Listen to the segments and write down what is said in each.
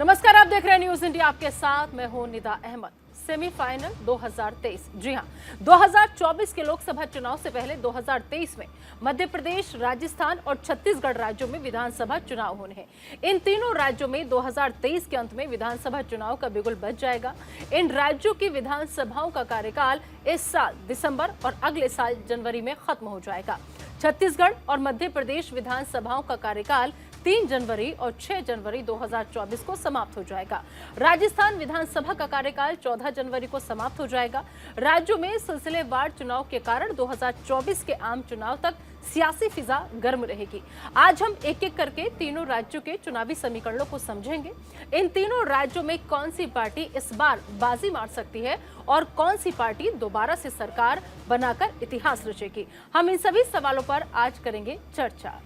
नमस्कार, आप देख रहे हैं न्यूज इंडिया, आपके साथ मैं हूं निदा अहमद। सेमीफाइनल 2023, जी हां, 2024 के लोकसभा चुनाव से पहले 2023 में मध्य प्रदेश, राजस्थान और छत्तीसगढ़ राज्यों में विधानसभा चुनाव होने हैं। इन तीनों राज्यों में 2023 के अंत में विधानसभा चुनाव का बिगुल बज जाएगा। इन राज्यों की विधानसभाओं का कार्यकाल इस साल दिसंबर और अगले साल जनवरी में खत्म हो जाएगा। छत्तीसगढ़ और मध्य प्रदेश विधानसभाओं का कार्यकाल 3 जनवरी और 6 जनवरी 2024 को समाप्त हो जाएगा। राजस्थान विधानसभा का कार्यकाल 14 जनवरी को समाप्त हो जाएगा। राज्यों में सिलसिलेवार चुनाव के कारण 2024 के आम चुनाव तक सियासी फिजा गर्म रहेगी। आज हम एक एक करके तीनों राज्यों के चुनावी समीकरणों को समझेंगे। इन तीनों राज्यों में कौन सी पार्टी इस बार बाजी मार सकती है और कौन सी पार्टी दोबारा से सरकार बनाकर इतिहास रचेगी। हम इन सभी सवालों पर आज करेंगे चर्चा।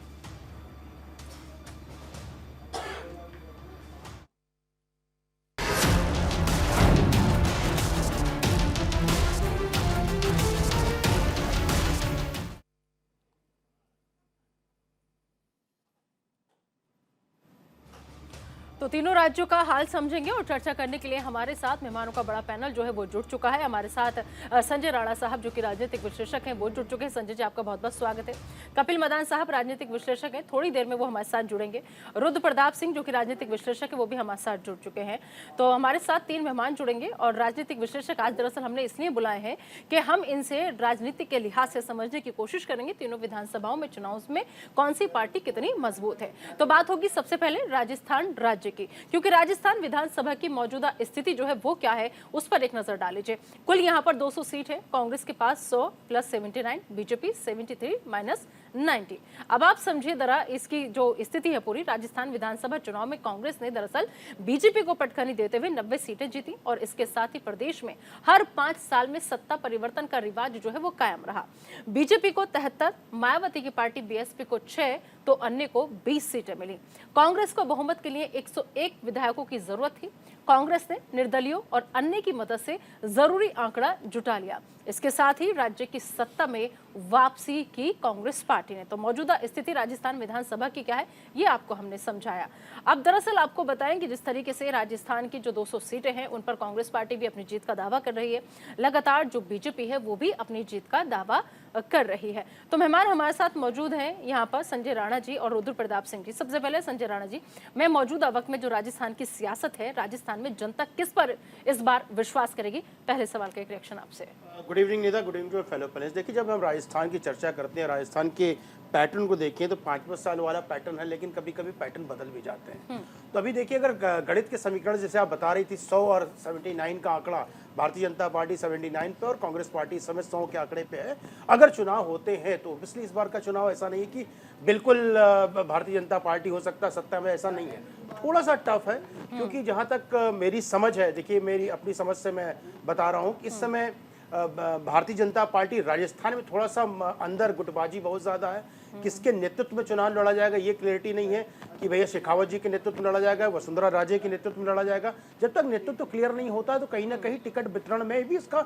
तो तीनों राज्यों का हाल समझेंगे और चर्चा करने के लिए हमारे साथ मेहमानों का बड़ा पैनल जो है वो जुड़ चुका है। हमारे साथ संजय राणा साहब जो कि राजनीतिक विश्लेषक हैं वो जुड़ चुके हैं। संजय जी, आपका बहुत बहुत स्वागत है। कपिल मदान साहब राजनीतिक विश्लेषक हैं, थोड़ी देर में वो हमारे साथ जुड़ेंगे। रुद्र प्रताप सिंह जो कि राजनीतिक विश्लेषक है वो भी हमारे साथ जुड़ चुके हैं। तो हमारे साथ 3 मेहमान जुड़ेंगे और राजनीतिक विश्लेषक आज दरअसल हमने इसलिए बुलाए हैं कि हम इनसे राजनीति के लिहाज से समझने की कोशिश करेंगे तीनों विधानसभाओं में चुनाव में कौन सी पार्टी कितनी मजबूत है। तो बात होगी सबसे पहले राजस्थान राज्य की, क्योंकि राजस्थान विधानसभा की मौजूदा स्थिति जो है वो क्या है उस पर एक नजर डाल लीजिए। कुल यहां पर 200 सीट है। कांग्रेस के पास 100 + 79, बीजेपी 73 - 90। अब आप समझिए जरा इसकी जो स्थिति है पूरी। राजस्थान विधानसभा चुनाव में कांग्रेस ने दरअसल बीजेपी को पटखनी देते हुए 90 सीटें जीती और इसके साथ ही प्रदेश में हर 5 साल में सत्ता परिवर्तन का रिवाज जो है वो कायम रहा। बीजेपी को 73, मायावती की पार्टी बीएसपी को 6 तो अन्य को 20 सीटें मिली। कांग्रेस को बहुमत के लिए 101 विधायकों की जरूरत थी। कांग्रेस ने निर्दलीयों और अन्य की मदद से जरूरी आंकड़ा जुटा लिया। इसके साथ ही राज्य की सत्ता में वापसी की कांग्रेस पार्टी ने। तो मौजूदा स्थिति राजस्थान विधानसभा की क्या है ये आपको हमने समझाया। अब दरअसल आपको बताएं कि जिस तरीके से राजस्थान की जो 200 सीटें हैं उन पर कांग्रेस पार्टी भी अपनी जीत का दावा कर रही है, लगातार जो बीजेपी है वो भी अपनी जीत का दावा कर रही है। तो मेहमान हमारे साथ मौजूद हैं यहाँ पर संजय राणा जी और रुद्र प्रताप सिंह जी। सबसे पहले संजय राणा जी, मैं मौजूदा वक्त में जो राजस्थान की सियासत है, राजस्थान में जनता किस पर इस बार विश्वास करेगी, पहले सवाल का एक रिएक्शन आपसे। Good evening Nida, good evening to fellow panellist. देखिए, जब हम राजस्थान की चर्चा करते हैं, राजस्थान के पैटर्न को देखें तो 5-5 साल वाला पैटर्न है, लेकिन कभी कभी पैटर्न बदल भी जाते हैं। तो अभी देखिए, अगर गणित के समीकरण जैसे आप बता रही थी 100 और 79 का आंकड़ा, भारतीय जनता पार्टी 79 पे और कांग्रेस पार्टी इस समय 100 के आंकड़े पे है। अगर चुनाव होते हैं तो ऑब्वियसली इस बार का चुनाव ऐसा नहीं है कि बिल्कुल भारतीय जनता पार्टी हो सकता सत्ता में, ऐसा नहीं है। थोड़ा सा टफ है, क्योंकि जहां तक मेरी समझ है, देखिए मेरी अपनी समझ से मैं बता रहा हूँ, इस समय भारतीय जनता पार्टी राजस्थान में थोड़ा सा अंदर गुटबाजी बहुत ज्यादा है। किसके नेतृत्व में चुनाव लड़ा जाएगा ये क्लियरिटी नहीं है कि भैया शेखावत जी के नेतृत्व में लड़ा जाएगा, वसुंधरा राजे के नेतृत्व में लड़ा जाएगा। जब तक नेतृत्व क्लियर नहीं होता है तो कहीं ना कहीं टिकट वितरण में भी इसका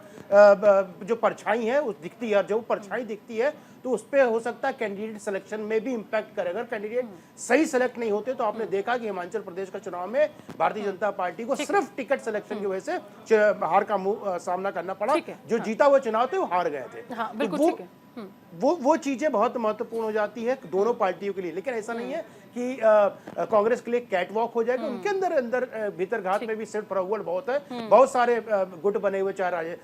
जो परछाई है उस दिखती है। जो परछाई दिखती है तो उस पर हो सकता है कैंडिडेट सिलेक्शन में भी इम्पैक्ट करेगा। अगर कैंडिडेट सही सेलेक्ट नहीं होते तो आपने देखा कि हिमाचल प्रदेश का चुनाव में भारतीय जनता पार्टी को सिर्फ टिकट सिलेक्शन की वजह से हार का सामना करना पड़ा। जो जीता हुआ चुनाव थे वो हार गए थे। वो चीजें बहुत महत्वपूर्ण हो जाती है दोनों पार्टियों के लिए। लेकिन ऐसा नहीं है कि कांग्रेस के लिए कैट वॉक हो जाएगा। उनके अंदर भीतर घात में भी सिर्फ प्रवल बहुत है। बहुत सारे गुट बने हुए, चाहे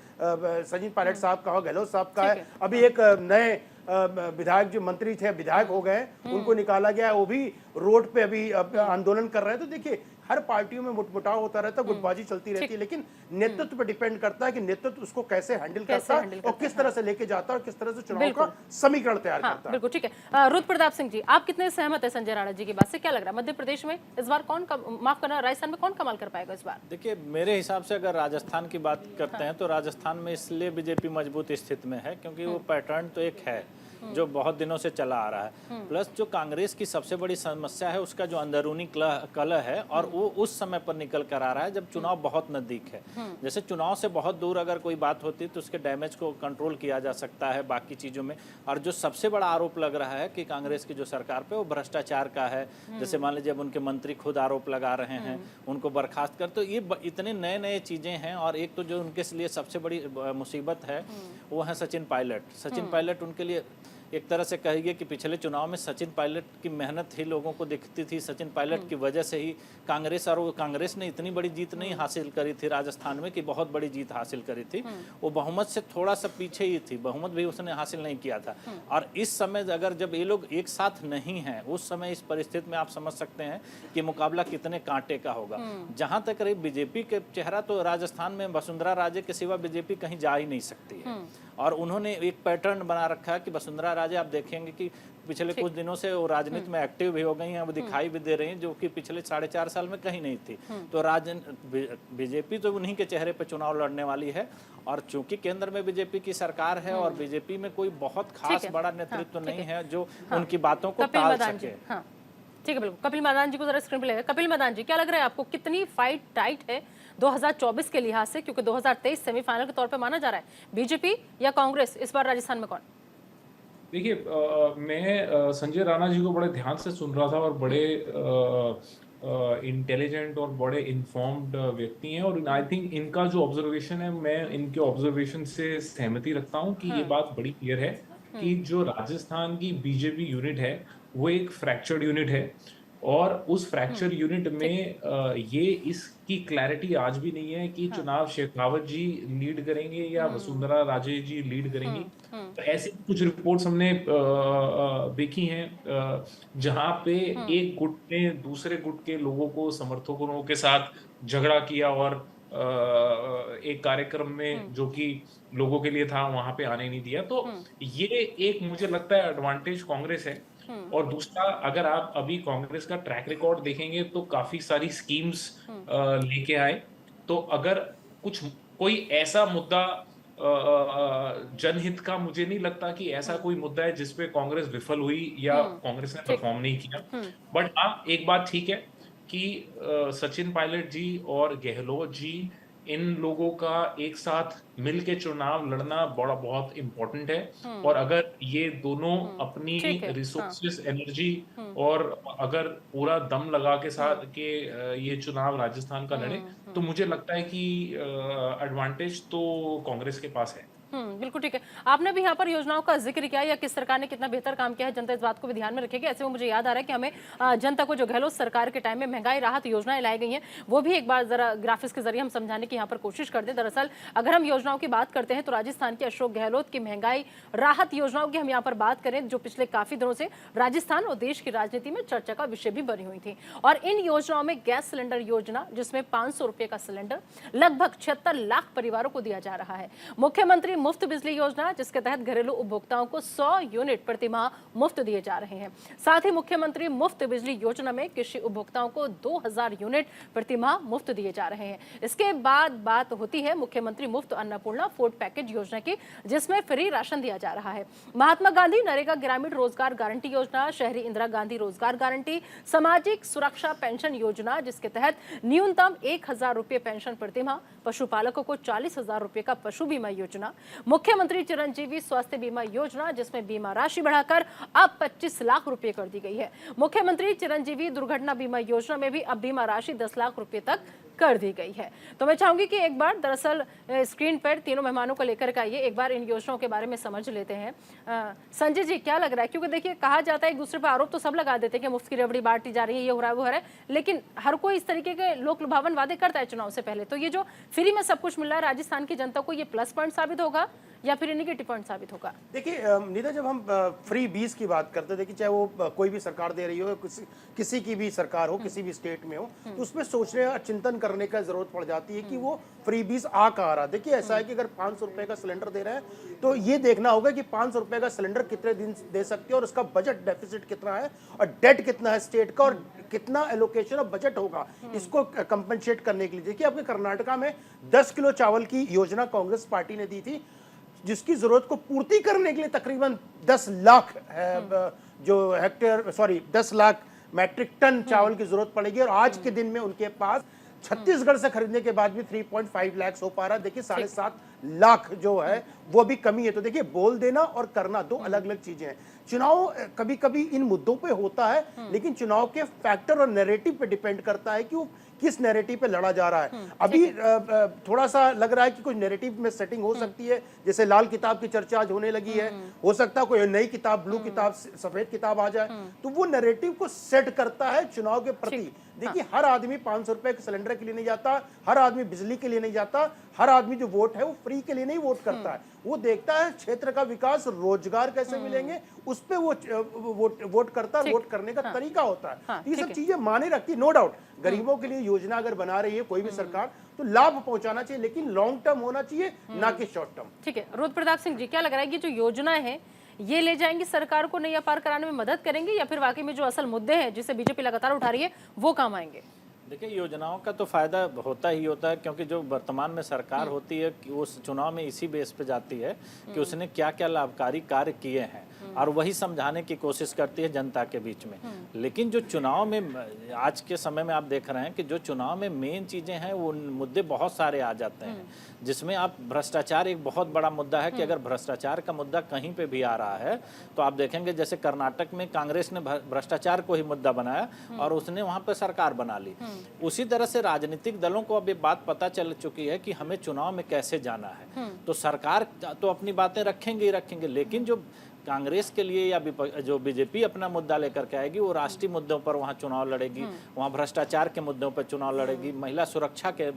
सचिन पायलट साहब का हो, गहलोत साहब का है। अभी एक नए विधायक जो मंत्री थे विधायक हो गए, उनको निकाला गया, वो भी रोड पे अभी आंदोलन कर रहे हैं। तो देखिए, हर पार्टियों में मुठमुटाव होता रहता है, गुटबाजी चलती रहती है, लेकिन नेतृत्व पर डिपेंड करता है कि नेतृत्व उसको कैसे हैंडल करता है और किस तरह से लेके जाता है और किस तरह से चुनाव का समीकरण तैयार करता है। बिल्कुल ठीक है। रुद्र प्रताप सिंह जी, आप कितने सहमत है संजय राणा जी की बात से? क्या लग रहा है मध्य प्रदेश में इस बार कौन, माफ करना, राजस्थान में कौन कमाल कर पाएगा इस बार? देखिए, मेरे हिसाब से अगर राजस्थान की बात करते हैं तो राजस्थान में इसलिए बीजेपी मजबूत स्थिति में है क्योंकि वो पैटर्न तो एक है जो बहुत दिनों से चला आ रहा है। प्लस जो कांग्रेस की सबसे बड़ी समस्या है उसका जो अंदरूनी कलह है, और वो उस समय पर निकल कर आ रहा है जब चुनाव बहुत नजदीक है। जैसे चुनाव से बहुत दूर अगर कोई बात होती है तो उसके डैमेज को कंट्रोल किया जा सकता है बाकी चीज़ों में। और जो सबसे बड़ा आरोप लग रहा है कि कांग्रेस की जो सरकार पे वो भ्रष्टाचार का है। जैसे मान लीजिए अब उनके मंत्री खुद आरोप लगा रहे हैं उनको बर्खास्त कर, तो ये इतने नए नए चीज़ें हैं। और एक तो जो उनके लिए सबसे बड़ी मुसीबत है वो है सचिन पायलट। सचिन पायलट उनके लिए एक तरह से कहिए कि पिछले चुनाव में सचिन पायलट की मेहनत ही लोगों को दिखती थी। सचिन पायलट की वजह से ही कांग्रेस, और वो कांग्रेस ने इतनी बड़ी जीत नहीं हासिल करी थी राजस्थान में कि बहुत बड़ी जीत हासिल करी थी। वो बहुमत से थोड़ा सा पीछे ही थी, बहुमत भी उसने हासिल नहीं किया था। और इस समय अगर जब ये लोग एक साथ नहीं हैं, उस समय इस परिस्थिति में आप समझ सकते हैं कि मुकाबला कितने कांटे का होगा। जहां तक रही बीजेपी के चेहरा, तो राजस्थान में वसुंधरा राजे के सिवा बीजेपी कहीं जा ही नहीं सकती है। और उन्होंने एक पैटर्न बना रखा है कि वसुंधरा राजे आप देखेंगे कि पिछले कुछ दिनों से वो राजनीति में एक्टिव भी हो गई हैं, वो दिखाई भी दे रही हैं, जो कि पिछले 4.5 साल में कहीं नहीं थी। तो बीजेपी तो उन्हीं के चेहरे पे चुनाव लड़ने वाली है। और चूंकि केंद्र में बीजेपी की सरकार है और बीजेपी में कोई बहुत खास बड़ा नेतृत्व नहीं है जो उनकी बातों को टाल सके। ठीक है, बिल्कुल। कपिल मैदान जी को जरा स्क्रीन पे लेगा। कपिल मैदान जी, क्या लग रहा है आपको, कितनी फाइट टाइट है 2024 के लिहाज से, क्योंकि 2023 सेमीफाइनल के तौर पे माना जा रहा है, बीजेपी या कांग्रेस इस बार राजस्थान में कौन? देखिए, मैं संजय राणा जी को बड़े ध्यान से सुन रहा था और बड़े इंटेलिजेंट और बड़े इन्फॉर्म्ड व्यक्ति हैं, और आई थिंक इनका जो ऑब्जर्वेशन है, मैं इनके ऑब्जर्वेशन से सहमति रखता हूं कि ये बात बड़ी क्लियर है कि जो राजस्थान की बीजेपी यूनिट है वो एक फ्रैक्चर्ड यूनिट है। और उस फ्रैक्चर यूनिट में ये इसकी क्लैरिटी आज भी नहीं है कि चुनाव शेखावत जी लीड करेंगे या वसुंधरा राजे जी लीड करेंगी। तो ऐसी कुछ रिपोर्ट्स हमने देखी हैं जहां पे एक गुट ने दूसरे गुट के लोगों को, समर्थकों के साथ झगड़ा किया और एक कार्यक्रम में जो कि लोगों के लिए था वहां पे आने नहीं दिया। तो ये एक मुझे लगता है एडवांटेज कांग्रेस है। और दूसरा, अगर आप अभी कांग्रेस का ट्रैक रिकॉर्ड देखेंगे तो काफी सारी स्कीम्स लेके आए। तो अगर कोई ऐसा मुद्दा जनहित का, मुझे नहीं लगता कि ऐसा कोई मुद्दा है जिसपे कांग्रेस विफल हुई या कांग्रेस ने परफॉर्म नहीं किया। बट हाँ, एक बात ठीक है कि सचिन पायलट जी और गहलोत जी, इन लोगों का एक साथ मिल के चुनाव लड़ना बहुत इम्पोर्टेंट है। और अगर ये दोनों अपनी रिसोर्सेस, एनर्जी और अगर पूरा दम लगा के साथ के ये चुनाव राजस्थान का लड़े, तो मुझे लगता है कि एडवांटेज तो कांग्रेस के पास है। बिल्कुल ठीक है। आपने भी यहाँ पर योजनाओं का जिक्र किया या किस सरकार ने कितना बेहतर काम किया है, जनता इस बात को भी ध्यान में रखेगी। ऐसे में मुझे याद आ रहा है कि हमें जनता को जो गहलोत सरकार के टाइम में महंगाई राहत योजनाएं लाई गई हैं, वो भी एक बार जरा ग्राफिक्स के जरिए हम समझाने की यहाँ पर कोशिश कर दें। दरअसल अगर हम योजनाओं की बात करते हैं तो राजस्थान के अशोक गहलोत की महंगाई राहत योजनाओं की हम यहाँ पर बात करें, जो पिछले काफी दिनों से राजस्थान और देश की राजनीति में चर्चा का विषय भी बनी हुई थी। और इन योजनाओं में गैस सिलेंडर योजना, जिसमें 500 रुपए का सिलेंडर लगभग 76 लाख परिवारों को दिया जा रहा है। मुख्यमंत्री मुफ्त बिजली योजना, जिसके तहत घरेलू उपभोक्ताओं को 100 यूनिट प्रति माह मुफ्त दिए जा रहे हैं। साथ ही मुख्यमंत्री मुफ्त बिजली योजना में कृषि उपभोक्ताओं को 2000 यूनिट प्रति माह मुफ्त दिए जा रहे हैं। इसके बाद बात होती है मुख्यमंत्री मुफ्त अन्नपूर्णा फूड पैकेज योजना की, जिसमें फ्री राशन दिया जा रहा है। महात्मा गांधी नरेगा ग्रामीण रोजगार गारंटी योजना, शहरी इंदिरा गांधी रोजगार गारंटी, सामाजिक सुरक्षा पेंशन योजना, जिसके तहत न्यूनतम 1000 रुपए पेंशन प्रति माह, पशुपालकों को 40,000 रुपए का पशु बीमा योजना, मुख्यमंत्री चिरंजीवी स्वास्थ्य बीमा योजना, जिसमें बीमा राशि बढ़ाकर अब 25 लाख रुपए कर दी गई है। मुख्यमंत्री चिरंजीवी दुर्घटना बीमा योजना में भी अब बीमा राशि 10 लाख रुपए तक कर दी गई है। तो मैं चाहूंगी कि एक बार दरअसल स्क्रीन पर तीनों मेहमानों को लेकर के आइए, एक बार इन योजनाओं के बारे में समझ लेते हैं। संजय जी, क्या लग रहा है, क्योंकि देखिए कहा जाता है एक दूसरे पर आरोप तो सब लगा देते हैं कि मुफ्त की रबड़ी बांटी जा रही है, ये हो रहा है वो हो रहा है, लेकिन हर कोई इस तरीके के लोक लुभावन वादे करता है चुनाव से पहले। तो ये जो फ्री में सब कुछ मिल रहा है राजस्थान की जनता को, ये प्लस पॉइंट साबित होगा या फिर निगेटिव पॉइंट साबित होगा? देखिए नीता, जब हम फ्री बीज की बात करते हैं, देखिए चाहे वो कोई भी सरकार दे रही हो, किसी की भी सरकार हो, किसी भी स्टेट में हो, तो उसमें सोचने और चिंतन करने का जरूरत पड़ जाती है कि वो फ्री बीज आ कहाँ रहा। देखिए ऐसा है कि अगर 500 रुपए का सिलेंडर दे रहे हैं तो ये देखना होगा कि 500 रुपए का सिलेंडर कितने दिन दे सकते हैं और उसका बजट डेफिसिट कितना है और डेट कितना है स्टेट का और कितना एलोकेशन ऑफ बजट होगा इसको कंपनसेट करने के लिए। देखिए आपके कर्नाटका में 10 किलो चावल की योजना कांग्रेस पार्टी ने दी थी, जिसकी जरूरत को पूर्ति करने के लिए तकरीबन 10 लाख जो हेक्टेयर 10 लाख मैट्रिक टन चावल की जरूरत पड़ेगी, और आज के दिन में उनके पास छत्तीसगढ़ से खरीदने के बाद भी 3.5 लाख हो पा रहा है। देखिए 7.5 लाख जो है वो भी कमी है। तो देखिए बोल देना और करना दो अलग अलग चीजें हैं। चुनाव कभी कभी इन मुद्दों पे होता है, लेकिन चुनाव के फैक्टर और नैरेटिव पे डिपेंड करता है कि वो किस नैरेटिव पे लड़ा जा रहा है। अभी थोड़ा सा लग रहा है कि कुछ नैरेटिव में सेटिंग हो सकती है, जैसे लाल किताब की चर्चा आज होने लगी है, हो सकता है कोई नई किताब, ब्लू किताब, सफेद किताब आ जाए, तो वो नैरेटिव को सेट करता है चुनाव के प्रति। देखिए हर आदमी 500 रुपए के सिलेंडर के लिए नहीं जाता, हर आदमी बिजली के लिए नहीं जाता, हर आदमी जो वोट है वो फ्री के लिए नहीं वोट करता है, वो देखता है क्षेत्र का विकास, रोजगार कैसे मिलेंगे, उस पे वो वोट करता है। वोट करने का तरीका होता है। ये सब चीजें माने रखती है, नो डाउट। गरीबों के लिए योजना अगर बना रही है कोई भी सरकार, तो लाभ पहुंचाना चाहिए, लेकिन लॉन्ग टर्म होना चाहिए, ना कि शॉर्ट टर्म। ठीक है, रुद्र प्रताप सिंह जी, क्या लग रहा है कि जो योजनाएं हैं ये ले जाएंगी सरकार को नैया पार कराने में मदद करेंगे, या फिर वाकई में जो असल मुद्दे हैं जिसे बीजेपी लगातार उठा रही है वो काम आएंगे? देखिए योजनाओं का तो फायदा होता ही होता है, क्योंकि जो वर्तमान में सरकार होती है कि वो चुनाव में इसी बेस पे जाती है कि उसने क्या क्या लाभकारी कार्य किए हैं, और वही समझाने की कोशिश करती है जनता के बीच में। लेकिन जो चुनाव में आज के समय में आप देख रहे हैं कि जो चुनाव में मेन चीज़ें हैं वो मुद्दे बहुत सारे आ जाते हैं, जिसमें आप भ्रष्टाचार एक बहुत बड़ा मुद्दा है कि अगर भ्रष्टाचार का मुद्दा कहीं पे भी आ रहा है तो आप देखेंगे जैसे कर्नाटक में कांग्रेस ने भ्रष्टाचार को ही मुद्दा बनाया और उसने वहाँ पर सरकार बना ली। उसी तरह से राजनीतिक दलों को अब ये बात पता चल चुकी है कि हमें चुनाव में कैसे जाना है, तो सरकार तो अपनी बातें रखेंगे ही रखेंगे, लेकिन जो कांग्रेस के लिए या जो बीजेपी अपना मुद्दा लेकर के आएगी वो राष्ट्रीय मुद्दों पर वहाँ चुनाव लड़ेगी, वहाँ भ्रष्टाचार के मुद्दों पर चुनाव लड़ेगी, महिला सुरक्षा के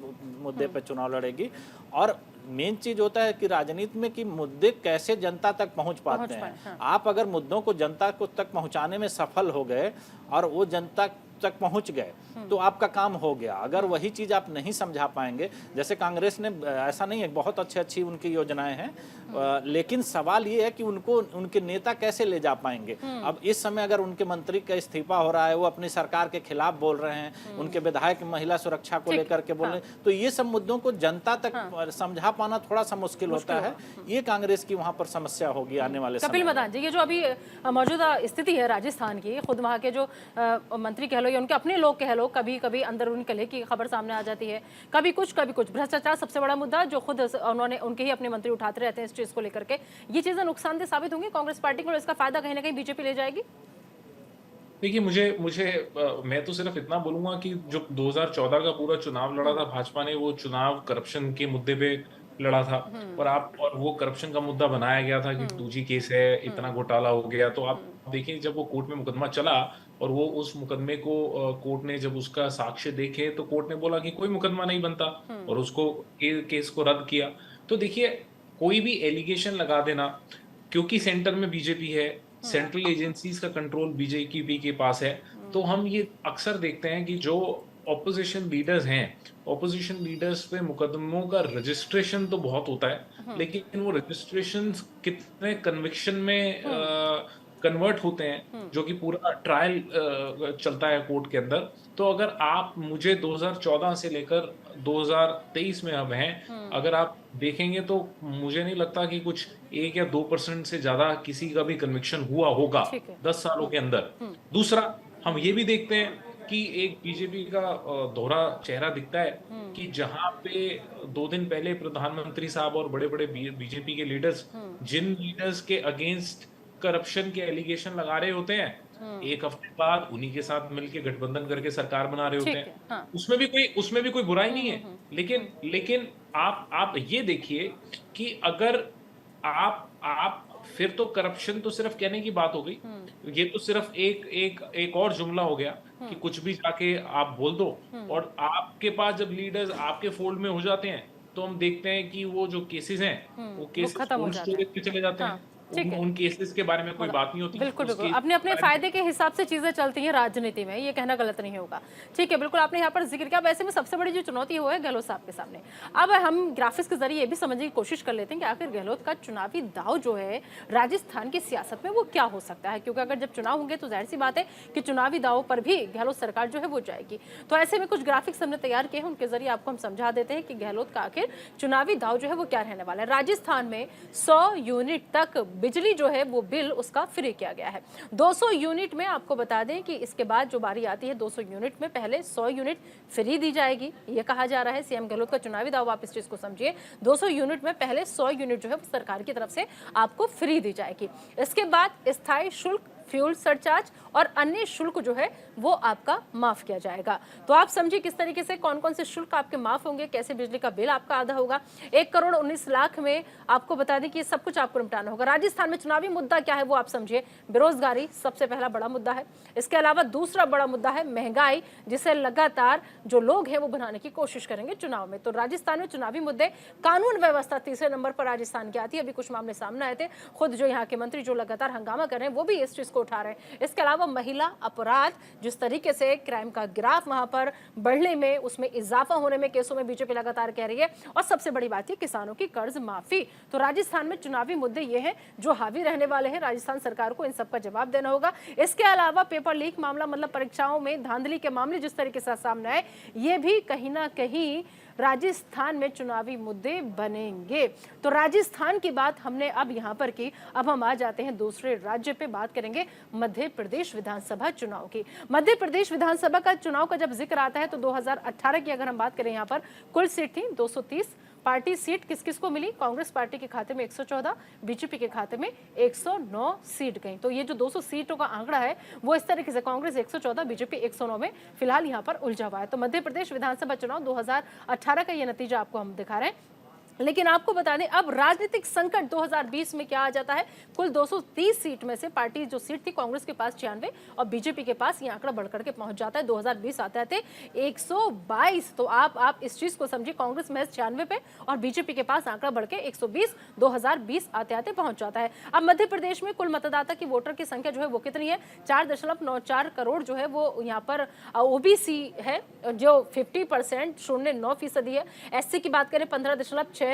मुद्दे पर चुनाव लड़ेगी। और मेन चीज होता है कि राजनीति में कि मुद्दे कैसे जनता तक पहुंच पाते हैं। आप अगर मुद्दों को जनता को तक पहुंचाने में सफल हो गए और वो जनता तक पहुंच गए तो आपका काम हो गया। अगर वही चीज आप नहीं समझा पाएंगे, जैसे कांग्रेस ने, ऐसा नहीं है, बहुत अच्छी उनकी योजनाएं हैं, लेकिन सवाल ये है कि उनको उनके नेता कैसे ले जा पाएंगे। अब इस समय अगर उनके मंत्री का इस्तीफा हो रहा है, वो अपनी सरकार के खिलाफ बोल रहे हैं, उनके विधायक महिला सुरक्षा को लेकर के बोल रहे हैं, तो ये सब मुद्दों को जनता तक समझा पाना थोड़ा सा मुश्किल होता है। ये कांग्रेस की वहां पर समस्या होगी आने वाले समय। कपिल मदान जी, ये जो अभी मौजूदा स्थिति है राजस्थान की, खुद वहाँ के जो मंत्री कह लो या उनके अपने लोग कह लो, कभी कभी अंदरूनी कलह की खबर सामने आ जाती है, कभी कुछ भ्रष्टाचार सबसे बड़ा मुद्दा जो खुद उन्होंने उनके ही अपने मंत्री उठाते रहते हैं इस चीज को लेकर के। ये चीजें नुकसानदेह साबित होंगी कांग्रेस पार्टी को, और इसका फायदा कहीं ना कहीं बीजेपी ले जाएगी? देखिए मैं तो सिर्फ इतना बोलूंगा कि जो 2014 का पूरा चुनाव लड़ा था भाजपा ने, वो चुनाव करप्शन के मुद्दे पे लड़ा था, और वो करप्शन का मुद्दा बनाया गया था कि 2G केस है, इतना घोटाला हो गया। तो आप देखिए जब वो कोर्ट में मुकदमा चला और वो उस मुकदमे को कोर्ट ने जब उसका साक्ष्य देखे तो कोर्ट ने बोला कि कोई मुकदमा नहीं बनता और उसको केस को रद्द किया। तो देखिए कोई भी एलिगेशन लगा देना, क्योंकि सेंटर में बीजेपी है, सेंट्रल एजेंसीज का कंट्रोल बीजेपी के पास है, तो हम ये अक्सर देखते हैं कि जो ऑपोजिशन लीडर्स हैं, ऑपोजिशन लीडर्स पे मुकदमों का रजिस्ट्रेशन तो बहुत होता है, लेकिन वो रजिस्ट्रेशन कितने कन्विक्शन में कन्वर्ट होते हैं, जो कि पूरा ट्रायल चलता है कोर्ट के अंदर। तो अगर आप मुझे 2014 से लेकर 2023 में अब हैं, अगर आप देखेंगे तो मुझे नहीं लगता कि कुछ 1 या 2% से ज्यादा किसी का भी कन्विक्शन हुआ होगा 10 सालों के अंदर। दूसरा, हम ये भी देखते हैं कि एक बीजेपी का दोहरा चेहरा दिखता है कि जहां पे 2 दिन पहले प्रधानमंत्री साहब और बड़े बड़े बीजेपी के लीडर्स, जिन लीडर्स के अगेंस्ट करप्शन के एलिगेशन लगा रहे होते हैं, एक हफ्ते बाद उन्हीं के साथ मिलके गठबंधन करके सरकार बना रहे होते हैं। उसमें भी कोई बुराई नहीं है, लेकिन आप ये देखिए कि अगर आप फिर तो करप्शन तो सिर्फ कहने की बात हो गई, ये तो सिर्फ एक और जुमला हो गया कि कुछ भी जाके आप बोल दो, और आपके पास जब लीडर्स आपके फोल्ड में हो जाते हैं तो हम देखते हैं कि वो जो केसेस हैं वो केसेस कोल्ड स्टोरेज पे चले जाते हैं। ठीक है। उन केसेस के बारे में कोई बात नहीं होती। बिल्कुल बिल्कुल, उसकी अपने अपने फायदे के हिसाब से चीजें चलती हैं राजनीति में, ये कहना गलत नहीं होगा। ठीक है, बिल्कुल आपने यहाँ पर जिक्र किया। वैसे में सबसे बड़ी जो चुनौती है वो है गहलोत साहब के सामने। अब हम ग्राफिक्स के जरिए ये भी समझने की कोशिश कर लेते हैं कि आखिर गहलोत का चुनावी दाव जो है राजस्थान की सियासत में वो क्या हो सकता है, क्योंकि अगर जब चुनाव होंगे तो जाहिर सी बात है कि चुनावी दाव पर भी गहलोत सरकार जो है वो जाएगी। तो ऐसे में कुछ ग्राफिक्स हमने तैयार किए हैं, उनके जरिए आपको हम समझा देते हैं कि गहलोत का आखिर चुनावी दाव जो है वो क्या रहने वाला है। राजस्थान में 100 यूनिट तक बिजली जो है वो बिल उसका फ्री किया गया है। 200 यूनिट में आपको बता दें कि इसके बाद जो बारी आती है 200 यूनिट में पहले 100 यूनिट फ्री दी जाएगी, ये कहा जा रहा है। सीएम गहलोत का चुनावी दाव, आप इस चीज को समझिए, 200 यूनिट में पहले 100 यूनिट जो है सरकार की तरफ से आपको फ्री दी जाएगी। इसके बाद स्थायी शुल्क, फ्यूल सरचार्ज और अन्य शुल्क जो है वो आपका माफ किया जाएगा। तो आप समझिए किस तरीके से कौन कौन से शुल्क आपके माफ होंगे, कैसे बिजली का बिल आपका आधा होगा। 1 करोड़ 19 लाख में आपको बता दें कि ये सब कुछ आपको निपटाना होगा। राजस्थान में चुनावी मुद्दा क्या है वो आप समझिए। बेरोजगारी सबसे पहला बड़ा मुद्दा है। इसके अलावा दूसरा बड़ा मुद्दा है महंगाई, जिसे लगातार जो लोग हैं वो बनाने की कोशिश करेंगे चुनाव में। तो राजस्थान में चुनावी मुद्दे, कानून व्यवस्था तीसरे नंबर पर राजस्थान की आती है। अभी कुछ मामले सामने आए थे, खुद जो यहाँ के मंत्री जो लगातार हंगामा कर रहे हैं वो भी इस चीज को उठा रहे हैं। इसके अलावा महिला अपराध, जिस तरीके से क्राइम का ग्राफ वहां पर बढ़ने में, उसमें इजाफा होने में केसों में बीजेपी लगातार कह रही है। और सबसे बड़ी बात है किसानों की कर्ज माफी। तो राजस्थान में चुनावी मुद्दे ये हैं जो हावी रहने वाले हैं। राजस्थान सरकार को इन सब का जवाब देना होगा। इसके अलावा पेपर लीक मामला, मतलब परीक्षाओं में धांधली के मामले जिस तरीके से सामने आए, ये भी कहीं ना कहीं राजस्थान में चुनावी मुद्दे बनेंगे। तो राजस्थान की बात हमने अब यहाँ पर की। अब हम आ जाते हैं दूसरे राज्य पे, बात करेंगे मध्य प्रदेश विधानसभा चुनाव की। मध्य प्रदेश विधानसभा का चुनाव का जब जिक्र आता है तो 2018 की अगर हम बात करें, यहाँ पर कुल सीट थी 230। पार्टी सीट किस किस को मिली? कांग्रेस पार्टी के खाते में 114, बीजेपी के खाते में 109 सीट गई। तो ये जो 200 सीटों का आंकड़ा है वो इस तरीके से, कांग्रेस 114, बीजेपी 109 में फिलहाल यहाँ पर उलझा हुआ है। तो मध्य प्रदेश विधानसभा चुनाव 2018 का ये नतीजा आपको हम दिखा रहे हैं। लेकिन आपको बता दें अब राजनीतिक संकट 2020 में क्या आ जाता है। कुल 230 सीट में से पार्टी जो सीट थी कांग्रेस के पास 96 और बीजेपी के पास ये आंकड़ा बढ़कर के पहुंच जाता है 2020 आते आते 122। तो आप इस चीज को समझिए, कांग्रेस महज 96 पे और बीजेपी के पास आंकड़ा बढ़ के 120 2020 आते आते पहुंच जाता है। अब मध्य प्रदेश में कुल मतदाता की, वोटर की संख्या जो है वो कितनी है? 4.94 करोड़ जो है वो यहाँ पर ओबीसी है जो 50% 0.9% है। एससी की बात करें 15.62% है।